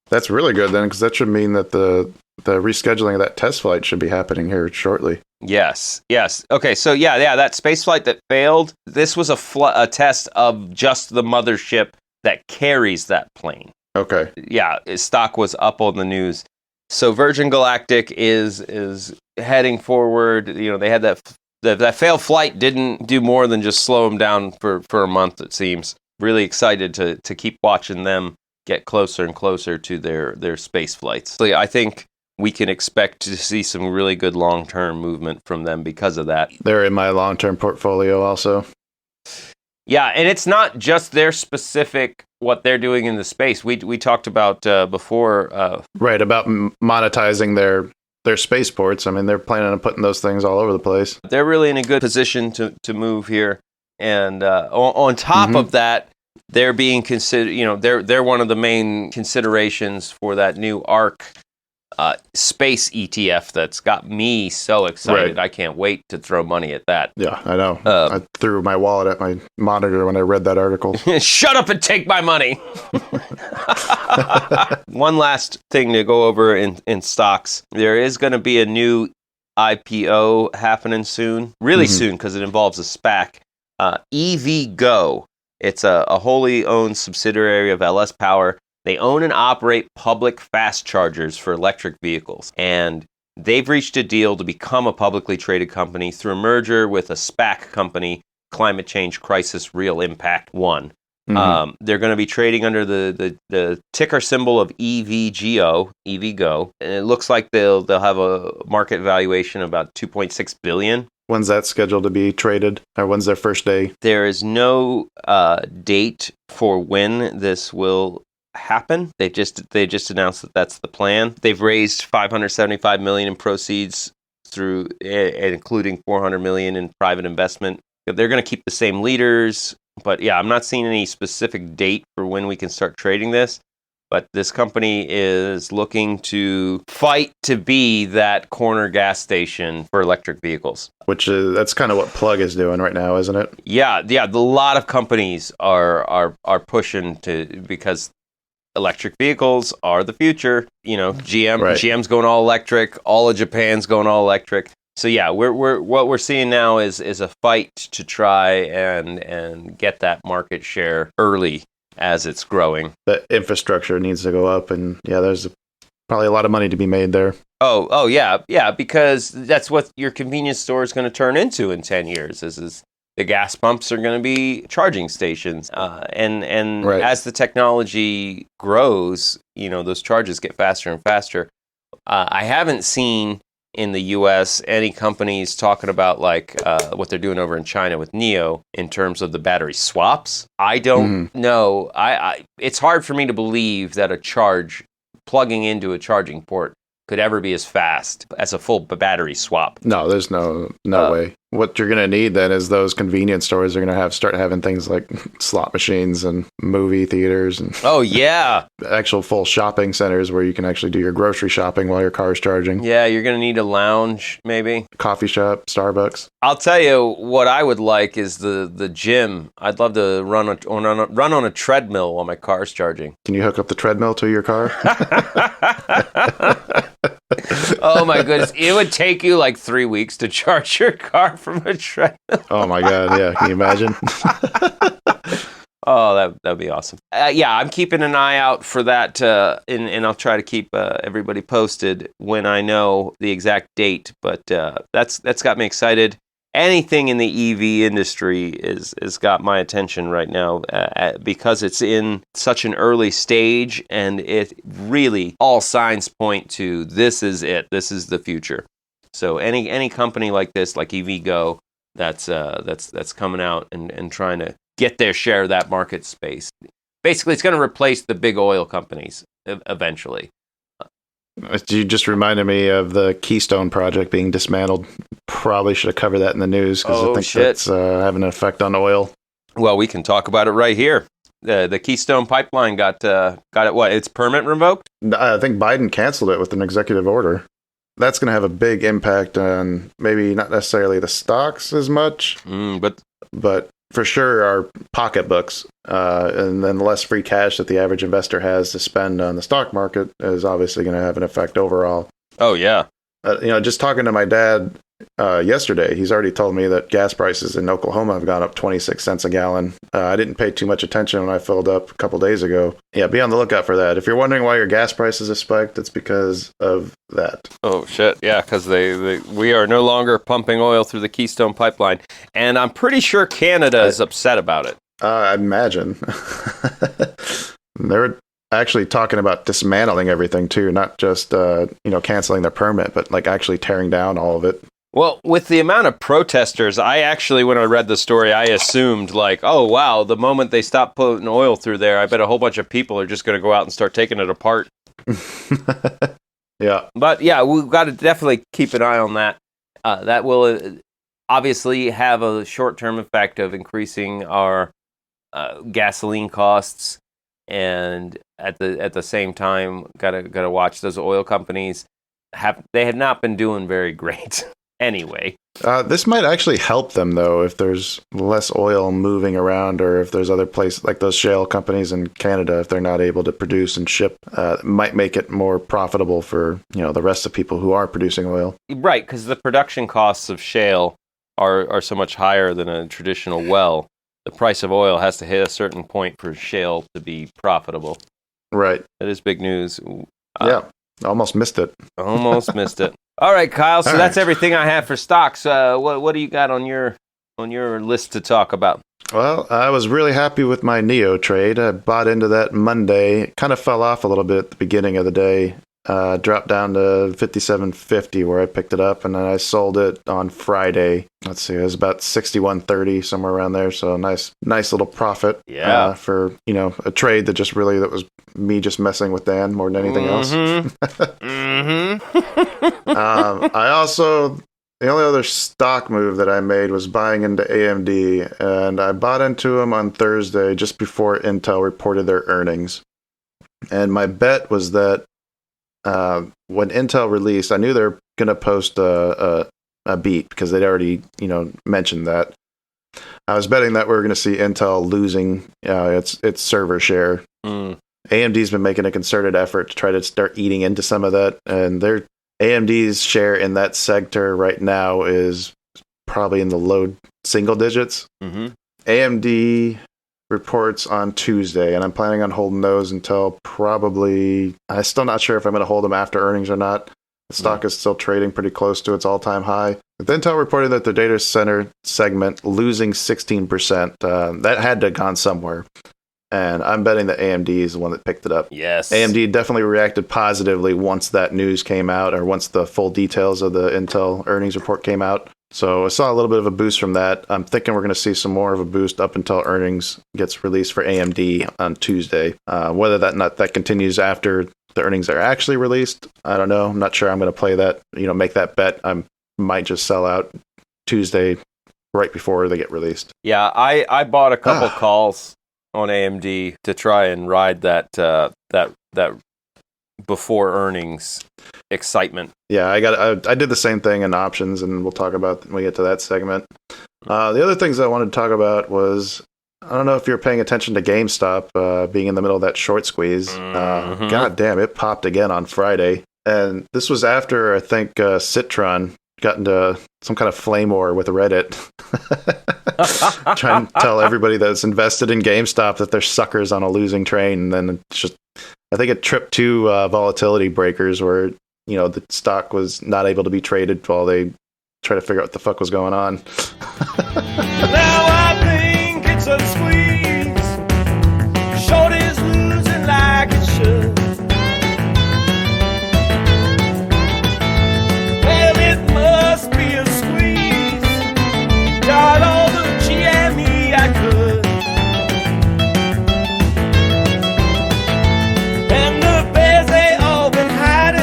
S1: That's really good then, because that should mean that the rescheduling of that test flight should be happening here shortly.
S2: Yes. Okay, so that space flight that failed, this was a test of just the mothership that carries that plane.
S1: Okay.
S2: Yeah, stock was up on the news. So Virgin Galactic is heading forward. You know, they had that failed flight didn't do more than just slow them down for a month, it seems. Really excited to keep watching them get closer and closer to their space flights. So yeah, I think we can expect to see some really good long-term movement from them because of that.
S1: They're in my long-term portfolio also.
S2: Yeah, and it's not just their specific what they're doing in the space. We talked about before.
S1: Right, about monetizing their spaceports. I mean, they're planning on putting those things all over the place.
S2: They're really in a good position to move here. And on top of that, they're being considered, you know, they're one of the main considerations for that new ARC space ETF that's got me so excited. Right. I can't wait to throw money at that.
S1: Yeah, I know. I threw my wallet at my monitor when I read that article.
S2: Shut up and take my money. One last thing to go over in stocks. There is going to be a new IPO happening soon. Really soon, because it involves a SPAC. EVgo. It's a wholly owned subsidiary of LS Power. They own and operate public fast chargers for electric vehicles, and they've reached a deal to become a publicly traded company through a merger with a SPAC company, Climate Change Crisis Real Impact 1. They're going to be trading under the ticker symbol of EVGO, and it looks like they'll have a market valuation of about $2.6 billion.
S1: When's that scheduled to be traded, or when's their first day?
S2: There is no date for when this will happen. They just announced that that's the plan. They've raised $575 million in proceeds through including $400 million in private investment. They're going to keep the same leaders, but yeah, I'm not seeing any specific date for when we can start trading this. But this company is looking to fight to be that corner gas station for electric vehicles.
S1: Which that's kind of what Plug is doing right now, isn't it?
S2: Yeah. A lot of companies are pushing to, because electric vehicles are the future. You know, GM's going all electric. All of Japan's going all electric. So yeah, what we're seeing now is a fight to try and get that market share early as it's growing.
S1: The infrastructure needs to go up, and yeah, there's probably a lot of money to be made there.
S2: Oh yeah, because that's what your convenience store is going to turn into in 10 years. Is the gas pumps are going to be charging stations, and as the technology grows, you know, those charges get faster and faster. I haven't seen in the U.S. any companies talking about like what they're doing over in China with Neo in terms of the battery swaps. I don't know. It's hard for me to believe that plugging into a charging port could ever be as fast as a full battery swap.
S1: No, there's no way. what you're going to need then is those convenience stores are going to start having things like slot machines and movie theaters and
S2: Oh, yeah.
S1: actual full shopping centers where you can actually do your grocery shopping while your car's charging.
S2: Yeah, you're going to need a lounge, maybe.
S1: Coffee shop, Starbucks.
S2: I'll tell you what I would like is the gym. I'd love to run on a treadmill while my car's charging.
S1: Can you hook up the treadmill to your car?
S2: Oh my goodness. It would take you like 3 weeks to charge your car from a treadmill.
S1: Oh my God, yeah. Can you imagine?
S2: Oh, that'd be awesome. Yeah, I'm keeping an eye out for that, and I'll try to keep everybody posted when I know the exact date. But that's got me excited. Anything in the EV industry is got my attention right now because it's in such an early stage, and it really all signs point to this is it. This is the future. So any company like this, like EVgo, that's coming out and trying to get their share of that market space. Basically, it's going to replace the big oil companies eventually.
S1: You just reminded me of the Keystone project being dismantled. Probably should have covered that in the news because I think that's having an effect on oil.
S2: Well, we can talk about it right here. The Keystone pipeline got it. What? Its permit revoked?
S1: I think Biden canceled it with an executive order. That's going to have a big impact on maybe not necessarily the stocks as much, but for sure our pocketbooks, and then the less free cash that the average investor has to spend on the stock market is obviously going to have an effect overall.
S2: Oh, yeah.
S1: Just talking to my dad yesterday, he's already told me that gas prices in Oklahoma have gone up 26 cents a gallon. I didn't pay too much attention when I filled up a couple days ago. Yeah, be on the lookout for that. If you're wondering why your gas prices have spiked, it's because of that.
S2: Oh, shit. Yeah, because we are no longer pumping oil through the Keystone pipeline. And I'm pretty sure Canada is upset about it.
S1: I imagine. They're actually talking about dismantling everything, too, not just canceling their permit, but like actually tearing down all of it.
S2: Well, with the amount of protesters, I actually, when I read the story, I assumed like, oh, wow, the moment they stop putting oil through there, I bet a whole bunch of people are just going to go out and start taking it apart.
S1: Yeah.
S2: But yeah, we've got to definitely keep an eye on that. That will obviously have a short-term effect of increasing our gasoline costs, and at the same time, gotta watch those oil companies. They have not been doing very great. Anyway,
S1: this might actually help them, though, if there's less oil moving around, or if there's other places like those shale companies in Canada, if they're not able to produce and ship, it might make it more profitable for the rest of people who are producing oil.
S2: Right, because the production costs of shale are so much higher than a traditional well. The price of oil has to hit a certain point for shale to be profitable.
S1: Right.
S2: That is big news.
S1: Yeah, almost missed it.
S2: Almost missed it. All right, Kyle. So that's everything I have for stocks. What do you got on your list to talk about?
S1: Well, I was really happy with my Neo trade. I bought into that Monday. It kind of fell off a little bit at the beginning of the day. Dropped down to 57.50 where I picked it up, and then I sold it on Friday. Let's see, it was about 61.30, somewhere around there. So nice little profit.
S2: Yeah.
S1: For a trade that was me just messing with Dan more than anything else. I also, the only other stock move that I made was buying into AMD, and I bought into them on Thursday just before Intel reported their earnings. And my bet was that when Intel released, I knew they're going to post a beat because they'd already, mentioned that. I was betting that we were going to see Intel losing its server share. AMD's been making a concerted effort to try to start eating into some of that, and their AMD's share in that sector right now is probably in the low single digits. AMD reports on Tuesday, and I'm planning on holding those until probably, I'm still not sure if I'm going to hold them after earnings or not. The stock is still trading pretty close to its all-time high. But Intel reported that the data center segment losing 16%. That had to have gone somewhere. And I'm betting that AMD is the one that picked it up.
S2: Yes.
S1: AMD definitely reacted positively once that news came out, or once the full details of the Intel earnings report came out. So I saw a little bit of a boost from that. I'm thinking we're going to see some more of a boost up until earnings gets released for AMD on Tuesday. Whether that continues after the earnings are actually released, I don't know. I'm not sure I'm going to play that, make that bet. I might just sell out Tuesday right before they get released.
S2: Yeah, I bought a couple calls on AMD to try and ride that before earnings excitement.
S1: Yeah, I did the same thing in options, and we'll talk about when we get to that segment. The other things I wanted to talk about was, I don't know if you're paying attention to GameStop being in the middle of that short squeeze. God damn, it popped again on Friday. And this was after, I think, Citron got into some kind of flame war with Reddit. Trying to tell everybody that's invested in GameStop that they're suckers on a losing train. And then it's just, I think it tripped two volatility breakers where, the stock was not able to be traded while they try to figure out what the fuck was going on.
S4: Now I think it's a squeeze. Short is losing like it should. Well, it must be a squeeze. Got all the GME I could. And the bears, they all been hiding.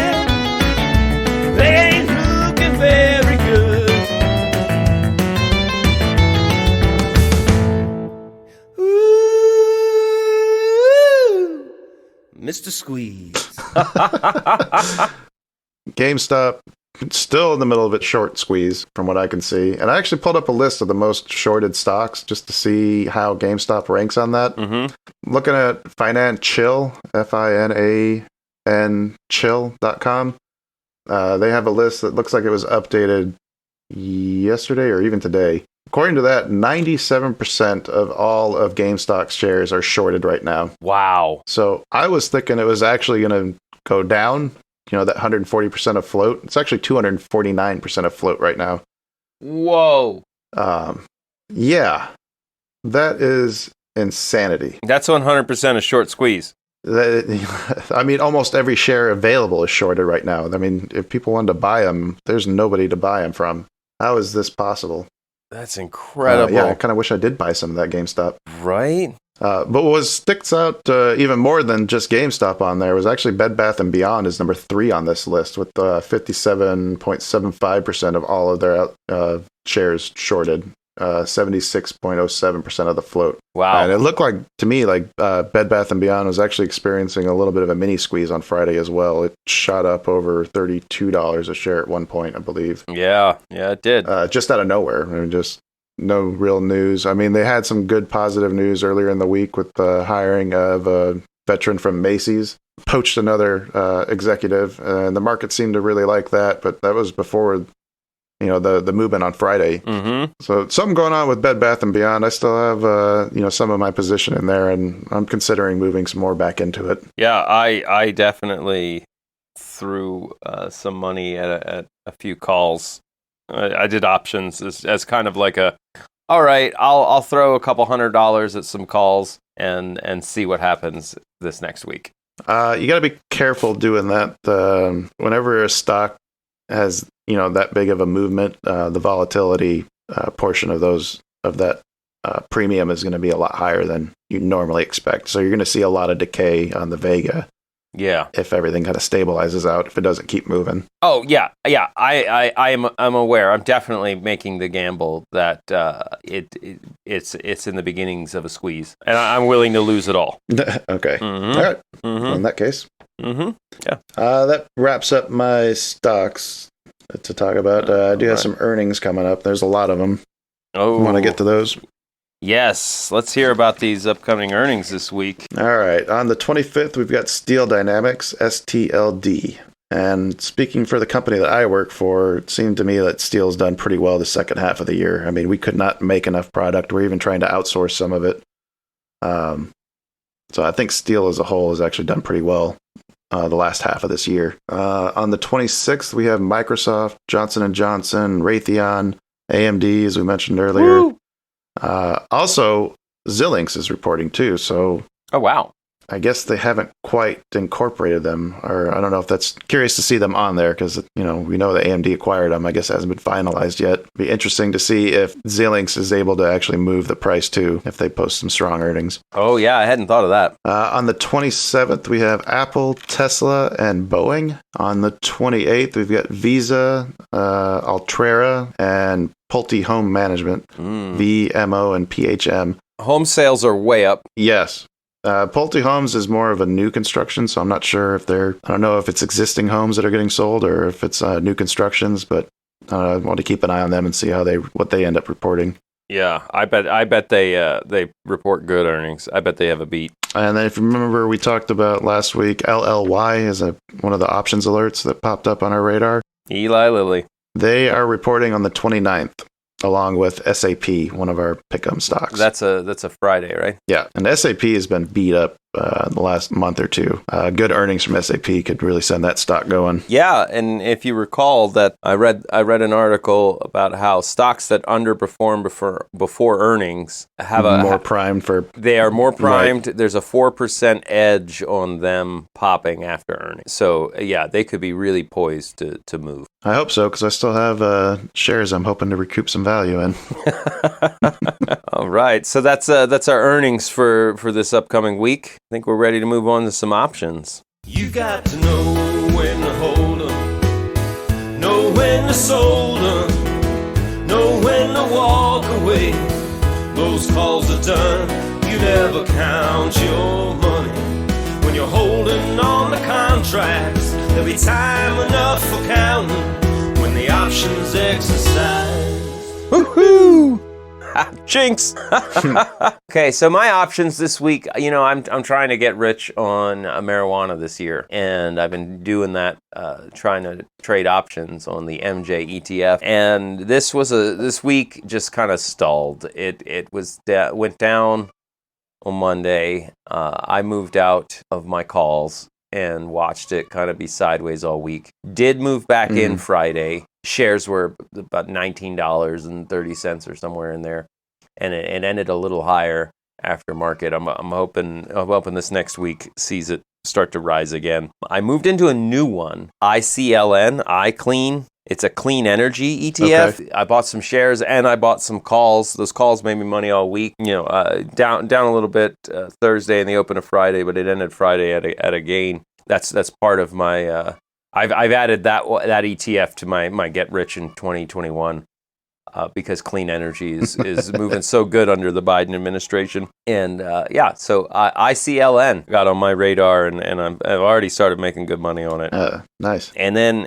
S4: They ain't looking very good. Ooh, Mr. Squeeze.
S1: GameStop still in the middle of its short squeeze from what I can see. And I actually pulled up a list of the most shorted stocks just to see how GameStop ranks on that. Looking at Financial, FINAN chill.com. They have a list that looks like it was updated yesterday or even today. According to that, 97% of all of GameStop shares are shorted right now.
S2: Wow.
S1: So I was thinking it was actually going to go down. That 140% of float. It's actually 249% of float right now.
S2: Whoa.
S1: Yeah. That is insanity.
S2: That's 100% a short squeeze.
S1: I mean, almost every share available is shorted right now. I mean, if people wanted to buy them, there's nobody to buy them from. How is this possible?
S2: That's incredible.
S1: Yeah, I kind of wish I did buy some of that GameStop.
S2: Right?
S1: But what sticks out even more than just GameStop on there was actually Bed Bath & Beyond is number 3 on this list with 57.75% of all of their shares shorted, 76.07% of the float.
S2: Wow.
S1: And it looked like, to me, like Bed Bath & Beyond was actually experiencing a little bit of a mini squeeze on Friday as well. It shot up over $32 a share at one point, I believe.
S2: Yeah, it did.
S1: Just out of nowhere. I mean, just no real news. I mean, they had some good positive news earlier in the week with the hiring of a veteran from Macy's, poached another executive, and the market seemed to really like that, but that was before, the movement on Friday. So something going on with Bed Bath & Beyond. I still have, some of my position in there, and I'm considering moving some more back into it.
S2: Yeah, I definitely threw some money at a few calls. I did options as kind of like all right, I'll throw a couple $100 at some calls and see what happens this next week.
S1: You got to be careful doing that. Whenever a stock has that big of a movement, the volatility portion of that premium is going to be a lot higher than you normally expect. So you're going to see a lot of decay on the Vega.
S2: Yeah.
S1: If everything kind of stabilizes out, if it doesn't keep moving.
S2: Oh yeah. I'm aware. I'm definitely making the gamble that it's in the beginnings of a squeeze, and I'm willing to lose it all.
S1: Okay. All right. Well, in that case.
S2: Yeah.
S1: That wraps up my stocks to talk about. I do have some earnings coming up. There's a lot of them.
S2: Oh.
S1: Want to get to those?
S2: Yes, let's hear about these upcoming earnings this week.
S1: All right. On the 25th, we've got Steel Dynamics, STLD. And speaking for the company that I work for, it seemed to me that Steel's done pretty well the second half of the year. I mean, we could not make enough product. We're even trying to outsource some of it. So I think Steel as a whole has actually done pretty well the last half of this year. On the 26th, we have Microsoft, Johnson & Johnson, Raytheon, AMD, as we mentioned earlier.
S2: Woo!
S1: Also, Xilinx is reporting too. So,
S2: oh wow,
S1: I guess they haven't quite incorporated them, or I don't know if that's curious to see them on there because, we know that AMD acquired them. I guess it hasn't been finalized yet. Be interesting to see if Xilinx is able to actually move the price too, if they post some strong earnings.
S2: Oh, yeah, I hadn't thought of that.
S1: On the 27th, we have Apple, Tesla, and Boeing. On the 28th, we've got Visa, Altrera, and Pulte Home Management, VMO and PHM.
S2: Home sales are way up.
S1: Yes. Pulte Homes is more of a new construction, so I'm not sure if I don't know if it's existing homes that are getting sold or if it's new constructions, but I want to keep an eye on them and see what they end up reporting.
S2: Yeah, I bet they report good earnings. I bet they have a beat.
S1: And then if you remember, we talked about last week, LLY is one of the options alerts that popped up on our radar.
S2: Eli Lilly.
S1: They are reporting on the 29th. Along with SAP, one of our pick-em stocks.
S2: That's a Friday, right?
S1: Yeah, and SAP has been beat up the last month or two. Good earnings from SAP could really send that stock going.
S2: Yeah, and if you recall that I read an article about how stocks that underperform before earnings have they are more primed. Right. There's a 4% edge on them popping after earnings. So yeah, they could be really poised to move.
S1: I hope so, because I still have shares I'm hoping to recoup some value in.
S2: All right, so that's our earnings for this upcoming week. I think we're ready to move on to some options.
S3: You got to know when to hold 'em, know when to sold 'em, know when to walk away. Those calls are done, you never count your money. When you're holding on to contracts, there'll be time enough for counting when the options exercise.
S2: Woohoo! Jinx! Okay, so my options this week, I'm trying to get rich on marijuana this year, and I've been doing that, trying to trade options on the MJ ETF, and this week just kind of stalled. It went down on Monday. I moved out of my calls and watched it kind of be sideways all week. Did move back in Friday. Shares were about $19.30 or somewhere in there, and it ended a little higher after market. I'm hoping this next week sees it start to rise again. I moved into a new one, ICLN, iClean. It's a clean energy ETF. Okay. I bought some shares and I bought some calls. Those calls made me money all week. Down a little bit Thursday in the open of Friday, but it ended Friday at a gain. That's part of my. I've added that ETF to my get rich in 2021 because clean energy is moving so good under the Biden administration. And so ICLN got on my radar, and I've already started making good money on it.
S1: Nice.
S2: And then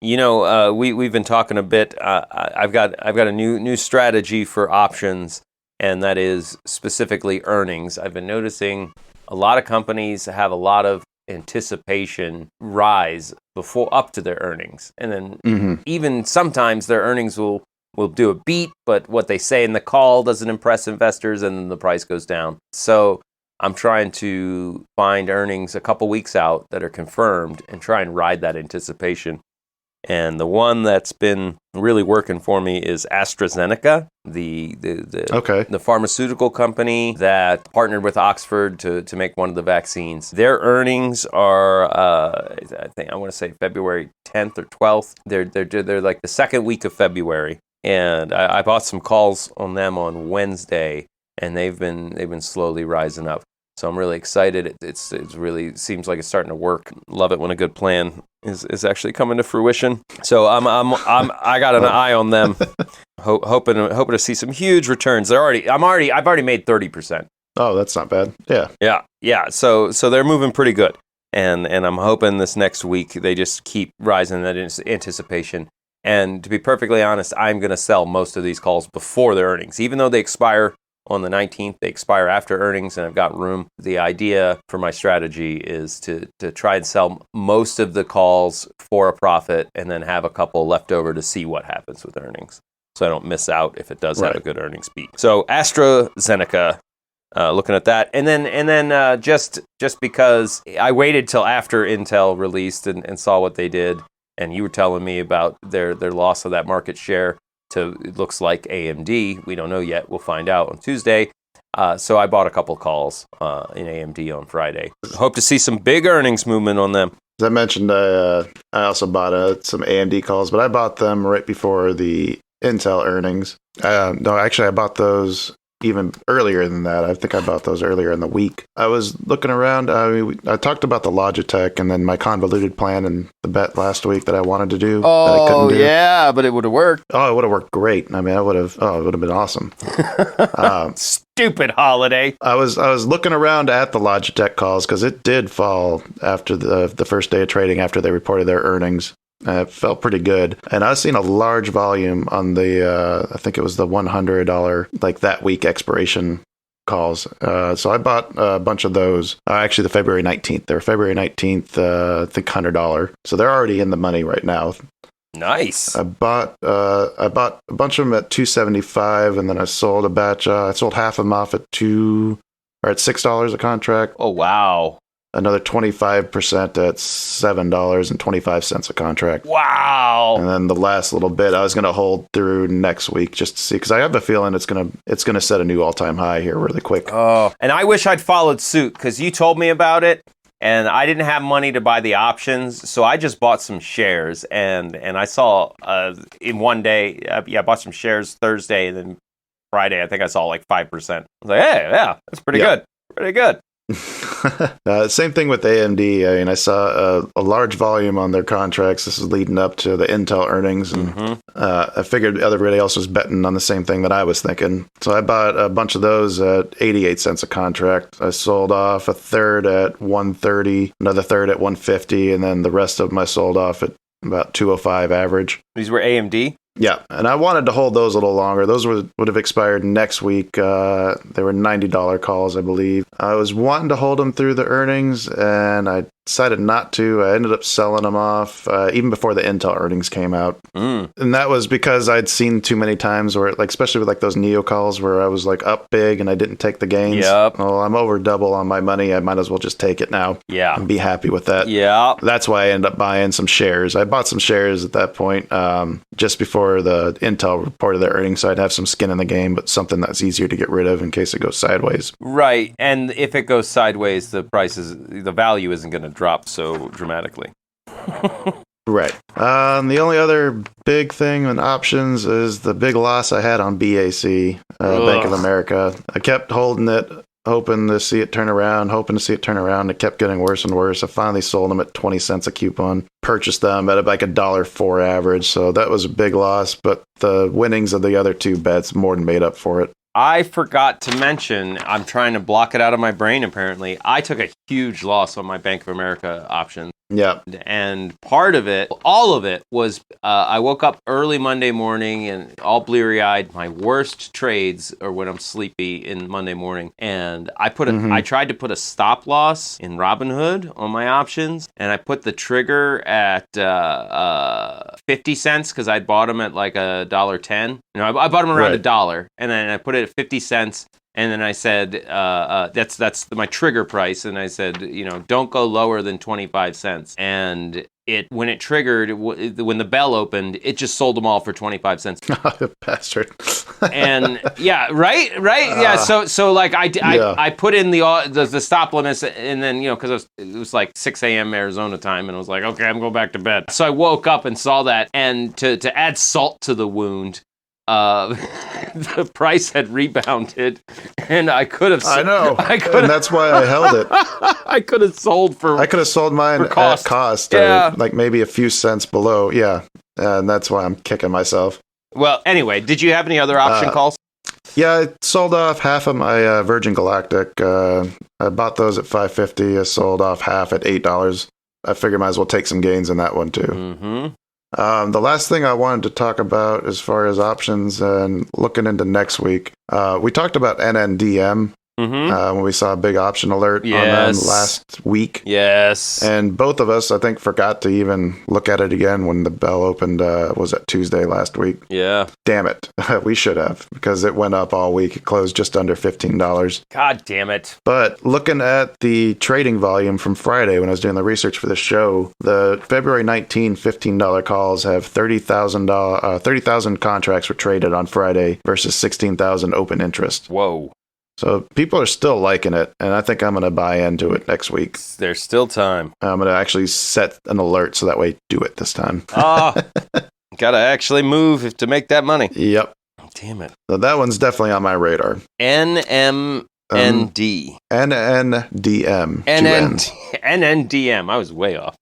S2: we've been talking a bit. I've got a new strategy for options, and that is specifically earnings. I've been noticing a lot of companies have a lot of anticipation rise up to their earnings, and then even sometimes their earnings will do a beat, but what they say in the call doesn't impress investors, and then the price goes down. So I'm trying to find earnings a couple weeks out that are confirmed and try and ride that anticipation. And the one that's been really working for me is AstraZeneca, the pharmaceutical company that partnered with Oxford to make one of the vaccines. Their earnings are, I want to say February 10th or 12th. They're like the second week of February, and I bought some calls on them on Wednesday, and they've been slowly rising up. So I'm really excited. It's really seems like it's starting to work. Love it when a good plan is actually coming to fruition. So I got an eye on them, hoping to see some huge returns. I've already made 30%.
S1: Oh, that's not bad.
S2: Yeah. So they're moving pretty good, and I'm hoping this next week they just keep rising that anticipation. And to be perfectly honest, I'm going to sell most of these calls before their earnings, even though they expire on the 19th. They expire after earnings, and I've got room. The idea for my strategy is to try and sell most of the calls for a profit and then have a couple left over to see what happens with earnings, so I don't miss out if it does have a good earnings beat. So AstraZeneca, looking at that. And then just because I waited till after Intel released and saw what they did, and you were telling me about their loss of that market share to, it looks like AMD. We don't know yet. We'll find out on Tuesday. So I bought a couple calls in AMD on Friday. Hope to see some big earnings movement on them.
S1: As I mentioned, I also bought some AMD calls, but I bought them right before the Intel earnings. No, actually, I bought those even earlier than that. I think I bought those earlier in the week. I was looking around. I talked about the Logitech and then my convoluted plan and the bet last week that I wanted to do. That I couldn't do.
S2: Yeah, but it would have worked.
S1: Oh, it would have worked great. I mean, it would have been awesome.
S2: Stupid holiday.
S1: I was looking around at the Logitech calls because it did fall after the first day of trading after they reported their earnings. It felt pretty good. And I was seeing a large volume on the, I think it was the $100, like that week expiration calls. So I bought a bunch of those. Actually, the February 19th. They're February 19th, I think $100. So they're already in the money right now.
S2: Nice.
S1: I bought a bunch of them at $275, and then I sold a batch. I sold half of them off at $6 a contract.
S2: Oh, wow.
S1: Another 25% at $7.25 a contract.
S2: Wow.
S1: And then the last little bit I was going to hold through next week just to see, because I have a feeling it's going to set a new all-time high here really quick.
S2: Oh, and I wish I'd followed suit because you told me about it. And I didn't have money to buy the options, so I just bought some shares. And I saw in one day, I bought some shares Thursday, and then Friday, I think I saw like 5%. I was like, hey, yeah, that's pretty good. Pretty good.
S1: Same thing with AMD. I mean, I saw a large volume on their contracts. This is leading up to the Intel earnings, and I figured everybody else was betting on the same thing that I was thinking. So I bought a bunch of those at 88 cents a contract. I sold off a third at 130, another third at 150, and then the rest of them I sold off at about 205 average.
S2: These were AMD?
S1: Yeah, and I wanted to hold those a little longer. Those would have expired next week. They were $90 calls, I believe. I was wanting to hold them through the earnings, and I decided not to. I ended up selling them off even before the Intel earnings came out. And that was because I'd seen too many times where, like, especially with like those Neo calls where I was like up big and I didn't take the gains.
S2: Yep.
S1: Well, I'm over double on my money. I might as well just take it now.
S2: Yeah.
S1: And be happy with that.
S2: Yeah.
S1: That's why I ended up buying some shares. I bought some shares at that point just before the Intel reported their earnings, so I'd have some skin in the game, but something that's easier to get rid of in case it goes sideways.
S2: Right. And if it goes sideways, the value isn't going to drop so dramatically.
S1: Right. The only other big thing in options is the big loss I had on BAC, Bank of America. I kept holding it, hoping to see it turn around. It kept getting worse and worse. I finally sold them at 20 cents a coupon, purchased them at like $1.04 average. So that was a big loss, but the winnings of the other two bets more than made up for it.
S2: I forgot to mention, I'm trying to block it out of my brain apparently, I took a huge loss on my Bank of America option.
S1: Yeah.
S2: And part of it, all of it, was I woke up early Monday morning and all bleary-eyed. My worst trades are when I'm sleepy in Monday morning. And I tried to put a stop loss in Robinhood on my options, and I put the trigger at 50 cents because I'd bought them at like $1.10. I bought them around $1, and then I put it at 50 cents. And then I said, that's my trigger price. And I said, don't go lower than 25 cents. And when it triggered, when the bell opened, it just sold them all for 25 cents.
S1: Bastard.
S2: And yeah, right. Yeah. So like I put in the stop limits, and then, because it was like 6 a.m. Arizona time, and I was like, okay, I'm going back to bed. So I woke up and saw that. And to add salt to the wound, the price had rebounded, and I could have.
S1: I know, and that's why I held it.
S2: I could have sold
S1: mine at cost, or like maybe a few cents below. Yeah, and that's why I'm kicking myself.
S2: Well, anyway, did you have any other option calls?
S1: Yeah, I sold off half of my Virgin Galactic. I bought those at $5.50. I sold off half at $8. I figured might as well take some gains in that one too.
S2: Mm-hmm.
S1: The last thing I wanted to talk about as far as options and looking into next week, we talked about NNDM when we saw a big option alert on them last week.
S2: Yes.
S1: And both of us, I think, forgot to even look at it again when the bell opened, was that Tuesday last week?
S2: Yeah.
S1: Damn it. We should have, because it went up all week. It closed just under $15.
S2: God damn it.
S1: But looking at the trading volume from Friday when I was doing the research for the show, the February 19 $15 calls have 30,000 contracts were traded on Friday versus 16,000 open interest.
S2: Whoa.
S1: So people are still liking it, and I think I'm going to buy into it next week.
S2: There's still time.
S1: I'm going to actually set an alert so that way do it this time.
S2: Oh, gotta actually move to make that money.
S1: Yep.
S2: Damn it.
S1: So that one's definitely on my radar.
S2: NMND.
S1: NNDM.
S2: NNDM. I was way off.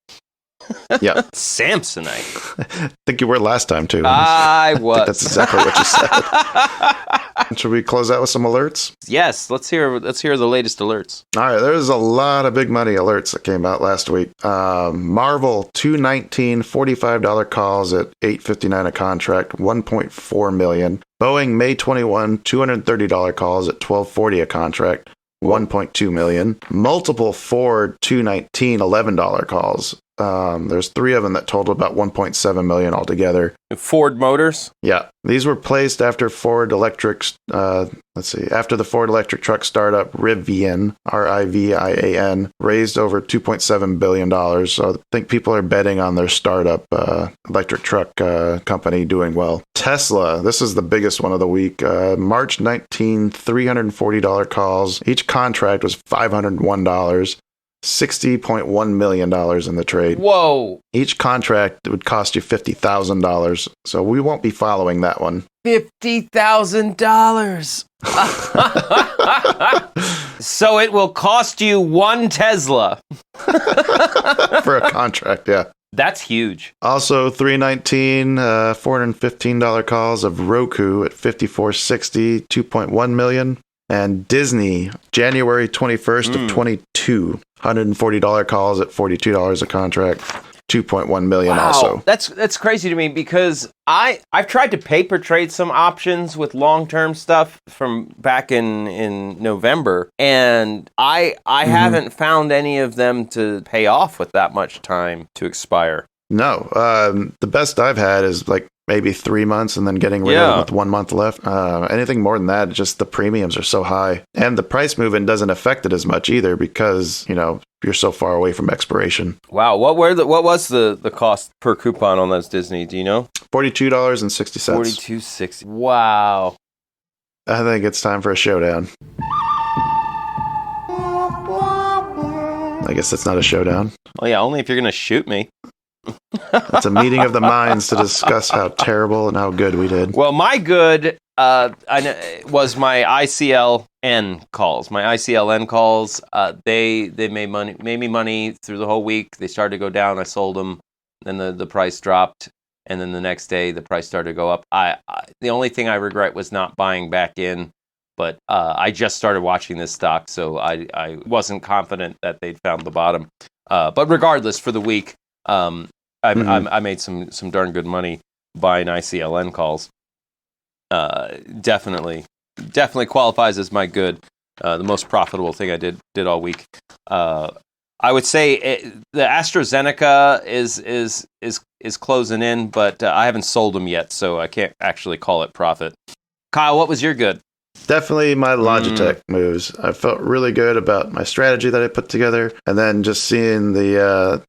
S1: Yeah.
S2: Samsonite.
S1: I think you were last time, too.
S2: I was.
S1: I think that's exactly what you said. Should we close out with some alerts?
S2: Yes, let's hear the latest alerts.
S1: All right, there's a lot of big money alerts that came out last week. Marvel, $219 $45 calls at $8.59 a contract, $1.4 million. Boeing, May 21, $230 calls at $12.40 a contract, $1.2 million. Multiple Ford, $219 $11 calls. There's 3 of them that total about $1.7 million altogether.
S2: Ford Motors?
S1: Yeah. These were placed after after the Ford electric truck startup Rivian, Rivian, raised over $2.7 billion. So I think people are betting on their startup electric truck company doing well. Tesla, this is the biggest one of the week. March 19, $340 calls. Each contract was $501. $60.1 million in the trade.
S2: Whoa.
S1: Each contract would cost you $50,000. So we won't be following that one.
S2: $50,000. So it will cost you 1 Tesla.
S1: For a contract, yeah.
S2: That's huge.
S1: Also, $319, $415 calls of Roku at $54.60, $2.1 million. And Disney, January 21st of 22, $140 calls at $42 a contract, $2.1 million also.
S2: That's crazy to me because I've tried to paper trade some options with long-term stuff from back in November, and I haven't found any of them to pay off with that much time to expire.
S1: No, the best I've had is like maybe 3 months and then getting rid of it with 1 month left. Anything more than that, just the premiums are so high. And the price movement doesn't affect it as much either because, you're so far away from expiration.
S2: Wow. What was the cost per coupon on those Disney? Do you know?
S1: $42.60.
S2: $42.60. Wow.
S1: I think it's time for a showdown. I guess that's not a showdown.
S2: Well, yeah, only if you're going to shoot me.
S1: It's a meeting of the minds to discuss how terrible and how good we did.
S2: Well, my good was my ICLN calls. My ICLN calls, they made me money through the whole week. They started to go down. I sold them. Then the price dropped. And then the next day, the price started to go up. The only thing I regret was not buying back in. But I just started watching this stock, so I wasn't confident that they'd found the bottom. But regardless, for the week, I made some darn good money buying ICLN calls. Definitely qualifies as my good. The most profitable thing I did all week. I would say the AstraZeneca is closing in, but I haven't sold them yet, so I can't actually call it profit. Kyle, what was your good?
S1: Definitely my Logitech moves. I felt really good about my strategy that I put together, and then just seeing the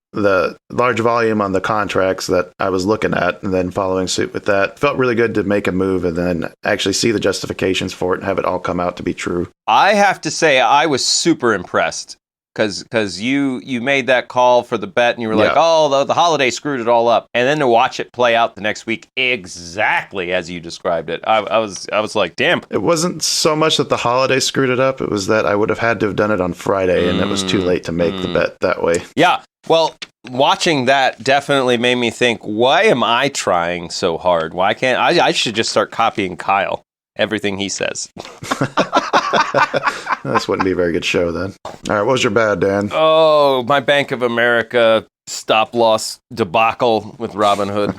S1: large volume on the contracts that I was looking at, and then following suit with that. Felt really good to make a move and then actually see the justifications for it and have it all come out to be true.
S2: I have to say I was super impressed. Because you made that call for the bet and you were like, oh, the holiday screwed it all up. And then to watch it play out the next week exactly as you described it, I was like, damn.
S1: It wasn't so much that the holiday screwed it up. It was that I would have had to have done it on Friday and it was too late to make the bet that way.
S2: Yeah. Well, watching that definitely made me think, why am I trying so hard? Why can't I should just start copying Kyle. Everything he says.
S1: This wouldn't be a very good show then. All right, what was your bad, Dan?
S2: Oh, my Bank of America stop-loss debacle with Robinhood.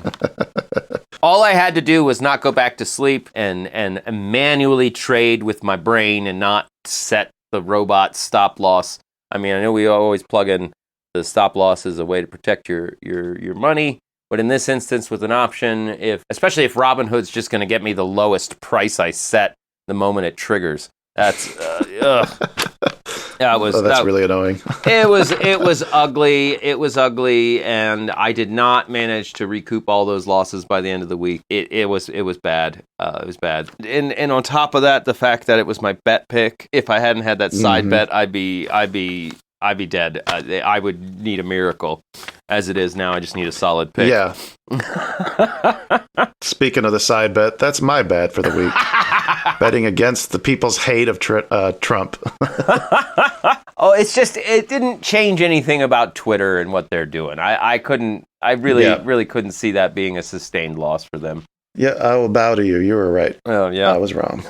S2: All I had to do was not go back to sleep and manually trade with my brain and not set the robot stop-loss. I mean, I know we always plug in the stop-loss as a way to protect your money. But in this instance, with an option, especially if Robinhood's just going to get me the lowest price I set the moment it triggers, that's Yeah, it was.
S1: That's really annoying.
S2: It was ugly. It was ugly, and I did not manage to recoup all those losses by the end of the week. It was bad. It was bad. And on top of that, the fact that it was my bet pick. If I hadn't had that side bet, I'd be dead. I would need a miracle. As it is now, I just need a solid pick.
S1: Yeah. Speaking of the side bet, that's my bad for the week. Betting against the people's hate of Trump.
S2: Oh, it's just, it didn't change anything about Twitter and what they're doing. I really couldn't see that being a sustained loss for them.
S1: Yeah, I will bow to you. You were right.
S2: Oh, yeah.
S1: I was wrong.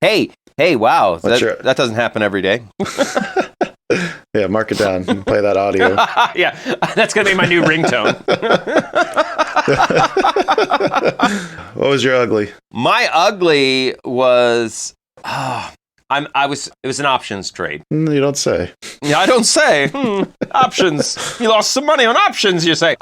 S2: Hey, wow. That doesn't happen every day.
S1: Yeah, mark it down. You can play that audio.
S2: Yeah, that's going to be my new ringtone.
S1: What was your ugly?
S2: My ugly was... it was an options trade.
S1: You don't say.
S2: Yeah, I don't say. Options. You lost some money on options, you say.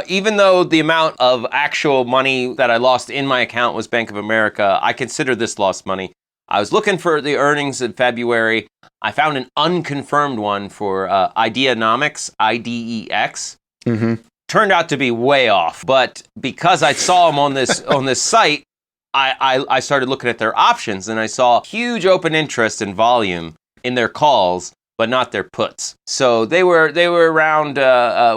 S2: Even though the amount of actual money that I lost in my account was Bank of America, I consider this lost money. I was looking for the earnings in February. I found an unconfirmed one for Ideanomics, IDEX.
S1: Mm-hmm.
S2: Turned out to be way off, but because I saw them on this site, I started looking at their options, and I saw huge open interest and volume in their calls, but not their puts. So they were around,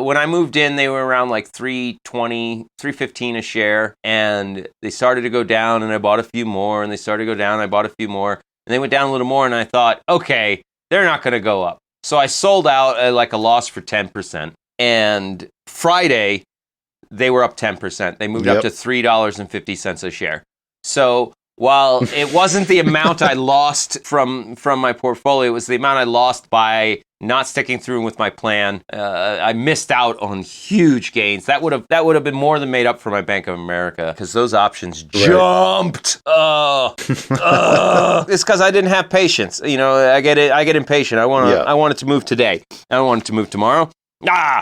S2: when I moved in, they were around like $3.20, $3.15 a share, and they started to go down, and I bought a few more, and they started to go down, and I bought a few more, and they went down a little more, and I thought, okay, they're not going to go up. So I sold out at like a loss for 10%, and Friday, they were up 10%. They moved up to $3.50 a share. So while it wasn't the amount I lost from my portfolio, it was the amount I lost by not sticking through with my plan. I missed out on huge gains. That would have been more than made up for my Bank of America, because those options jumped. It's because I didn't have patience. You know, I get impatient. I want it to move today. I don't want it to move tomorrow.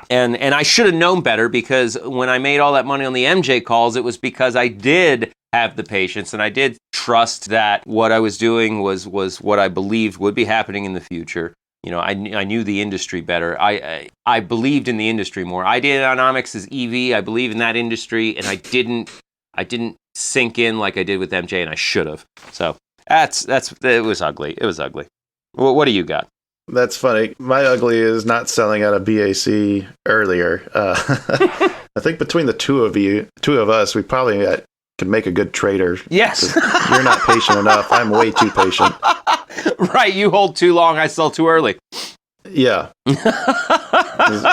S2: And I should have known better, because when I made all that money on the MJ calls, it was because I did have the patience, and I did trust that what I was doing was what I believed would be happening in the future. You know, I knew the industry better. I believed in the industry more. Ideanomics is EV. I believe in that industry, and I didn't sink in like I did with MJ, and I should have. So it was ugly. It was ugly. What do you got?
S1: That's funny. My ugly is not selling out of BAC earlier. I think between the two of us, we probably could make a good trader.
S2: Yes.
S1: You're not patient enough. I'm way too patient.
S2: Right. You hold too long. I sell too early.
S1: Yeah. Because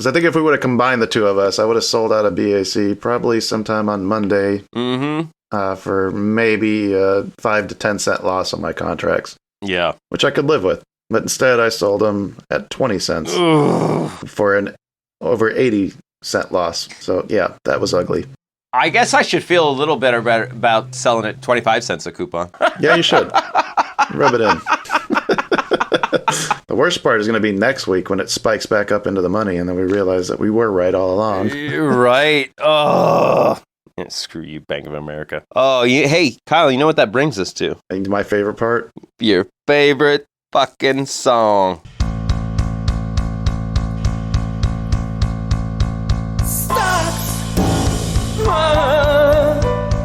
S1: I think if we would have combined the two of us, I would have sold out of BAC probably sometime on Monday for maybe a 5 to 10 cent loss on my contracts.
S2: Yeah.
S1: Which I could live with. But instead, I sold them at 20 cents for an over 80 cent loss. So, yeah, that was ugly.
S2: I guess I should feel a little better about selling at 25 cents a coupon.
S1: Yeah, you should. Rub it in. The worst part is going to be next week when it spikes back up into the money, and then we realize that we were right all along.
S2: Right. Oh. Yeah, screw you, Bank of America. Oh, hey, Kyle, you know what that brings us to?
S1: And my favorite part?
S2: Your favorite fucking song.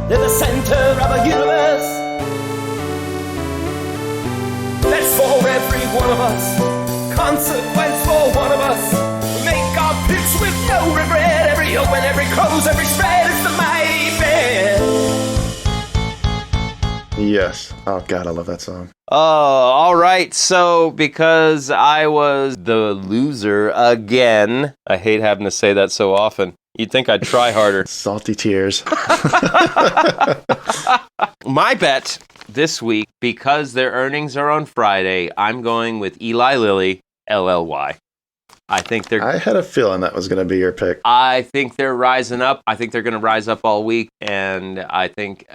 S3: They're the center of a universe. That's for every one of us. Consequence for one of us. We make our picks with no regret. Every open, every close, every spread. It's the mighty band.
S1: Yes. Oh, God, I love that song.
S2: Oh, all right. So, because I was the loser again, I hate having to say that so often. You'd think I'd try harder.
S1: Salty tears.
S2: My bet this week, because their earnings are on Friday, I'm going with Eli Lilly, LLY. I had a feeling that was going to be your pick. I think they're rising up. I think they're going to rise up all week. And I think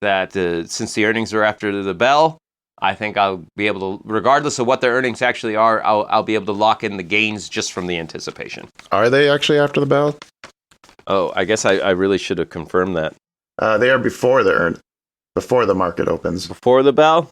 S2: that since the earnings are after the bell, I think I'll be able to, regardless of what their earnings actually are, I'll be able to lock in the gains just from the anticipation.
S1: Are they actually after the bell?
S2: Oh, I guess I really should have confirmed that.
S1: They are before the market opens.
S2: Before the bell?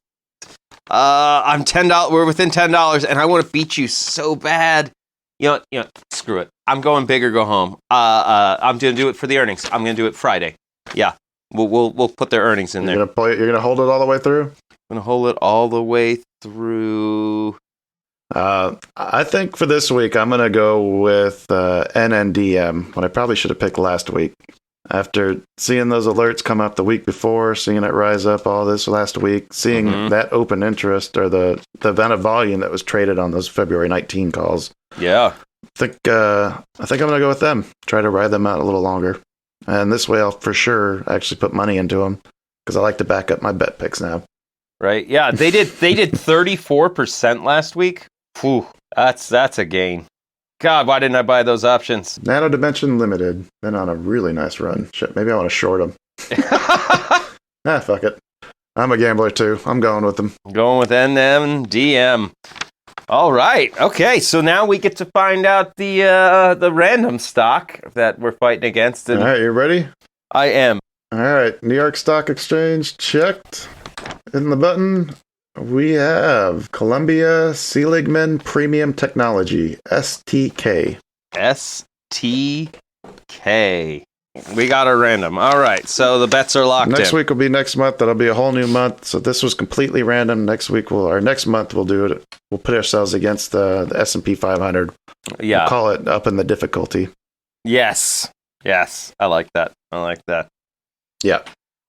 S2: I'm $10. We're within $10, and I want to beat you so bad. You know, screw it. I'm going big or go home. I'm going to do it for the earnings. I'm going to do it Friday. Yeah, we'll put their earnings in there.
S1: You're gonna hold it all the way through.
S2: I'm going to hold it all the way through.
S1: I think for this week I'm gonna go with NNDM. When I probably should have picked last week. After seeing those alerts come up the week before, seeing it rise up all this last week, seeing that open interest or the amount of volume that was traded on those February 19 calls.
S2: Yeah.
S1: I think I'm going to go with them. Try to ride them out a little longer. And this way I'll for sure actually put money into them because I like to back up my bet picks now.
S2: Right. Yeah, they did 34% last week. Whew, that's a gain. God, why didn't I buy those options?
S1: Nano Dimension Limited. Been on a really nice run. Shit, maybe I want to short them. Fuck it. I'm a gambler too. I'm going with them.
S2: Going with NMDM. All right. Okay, so now we get to find out the random stock that we're fighting against.
S1: All right, you ready?
S2: I am.
S1: All right, New York Stock Exchange checked. In the button, we have Columbia Seligman Premium Technology, STK.
S2: STK. We got a random. All right, so the bets are locked in.
S1: Next week will be next month. That'll be a whole new month. So this was completely random. Next month we'll do it. We'll put ourselves against the S&P 500.
S2: Yeah.
S1: We'll call it up in the difficulty.
S2: Yes. I like that.
S1: Yeah.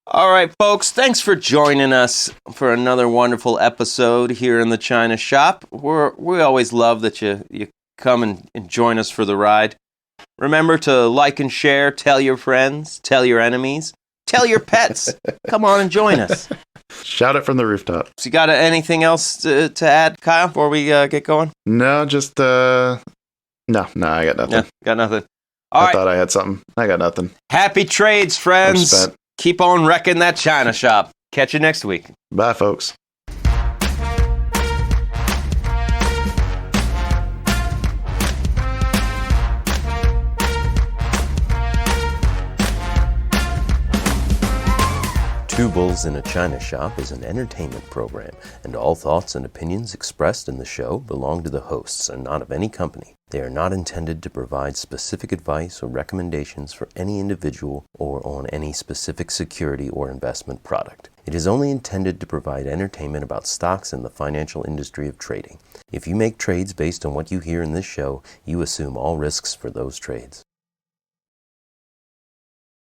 S2: All right, folks, thanks for joining us for another wonderful episode here in the China Shop. We always love that you come and join us for the ride. Remember to like and share, tell your friends, tell your enemies, tell your pets. Come on and join us.
S1: Shout it from the rooftop.
S2: So you got anything else to add, Kyle, before we get going?
S1: No, just, no, I got nothing.
S2: Yeah, got nothing.
S1: I thought I had something. I got nothing.
S2: Happy trades, friends. Keep on wrecking that China Shop. Catch you next week.
S1: Bye, folks.
S5: Two Bulls in a China Shop is an entertainment program, and all thoughts and opinions expressed in the show belong to the hosts and not of any company. They are not intended to provide specific advice or recommendations for any individual or on any specific security or investment product. It is only intended to provide entertainment about stocks in the financial industry of trading. If you make trades based on what you hear in this show, you assume all risks for those trades.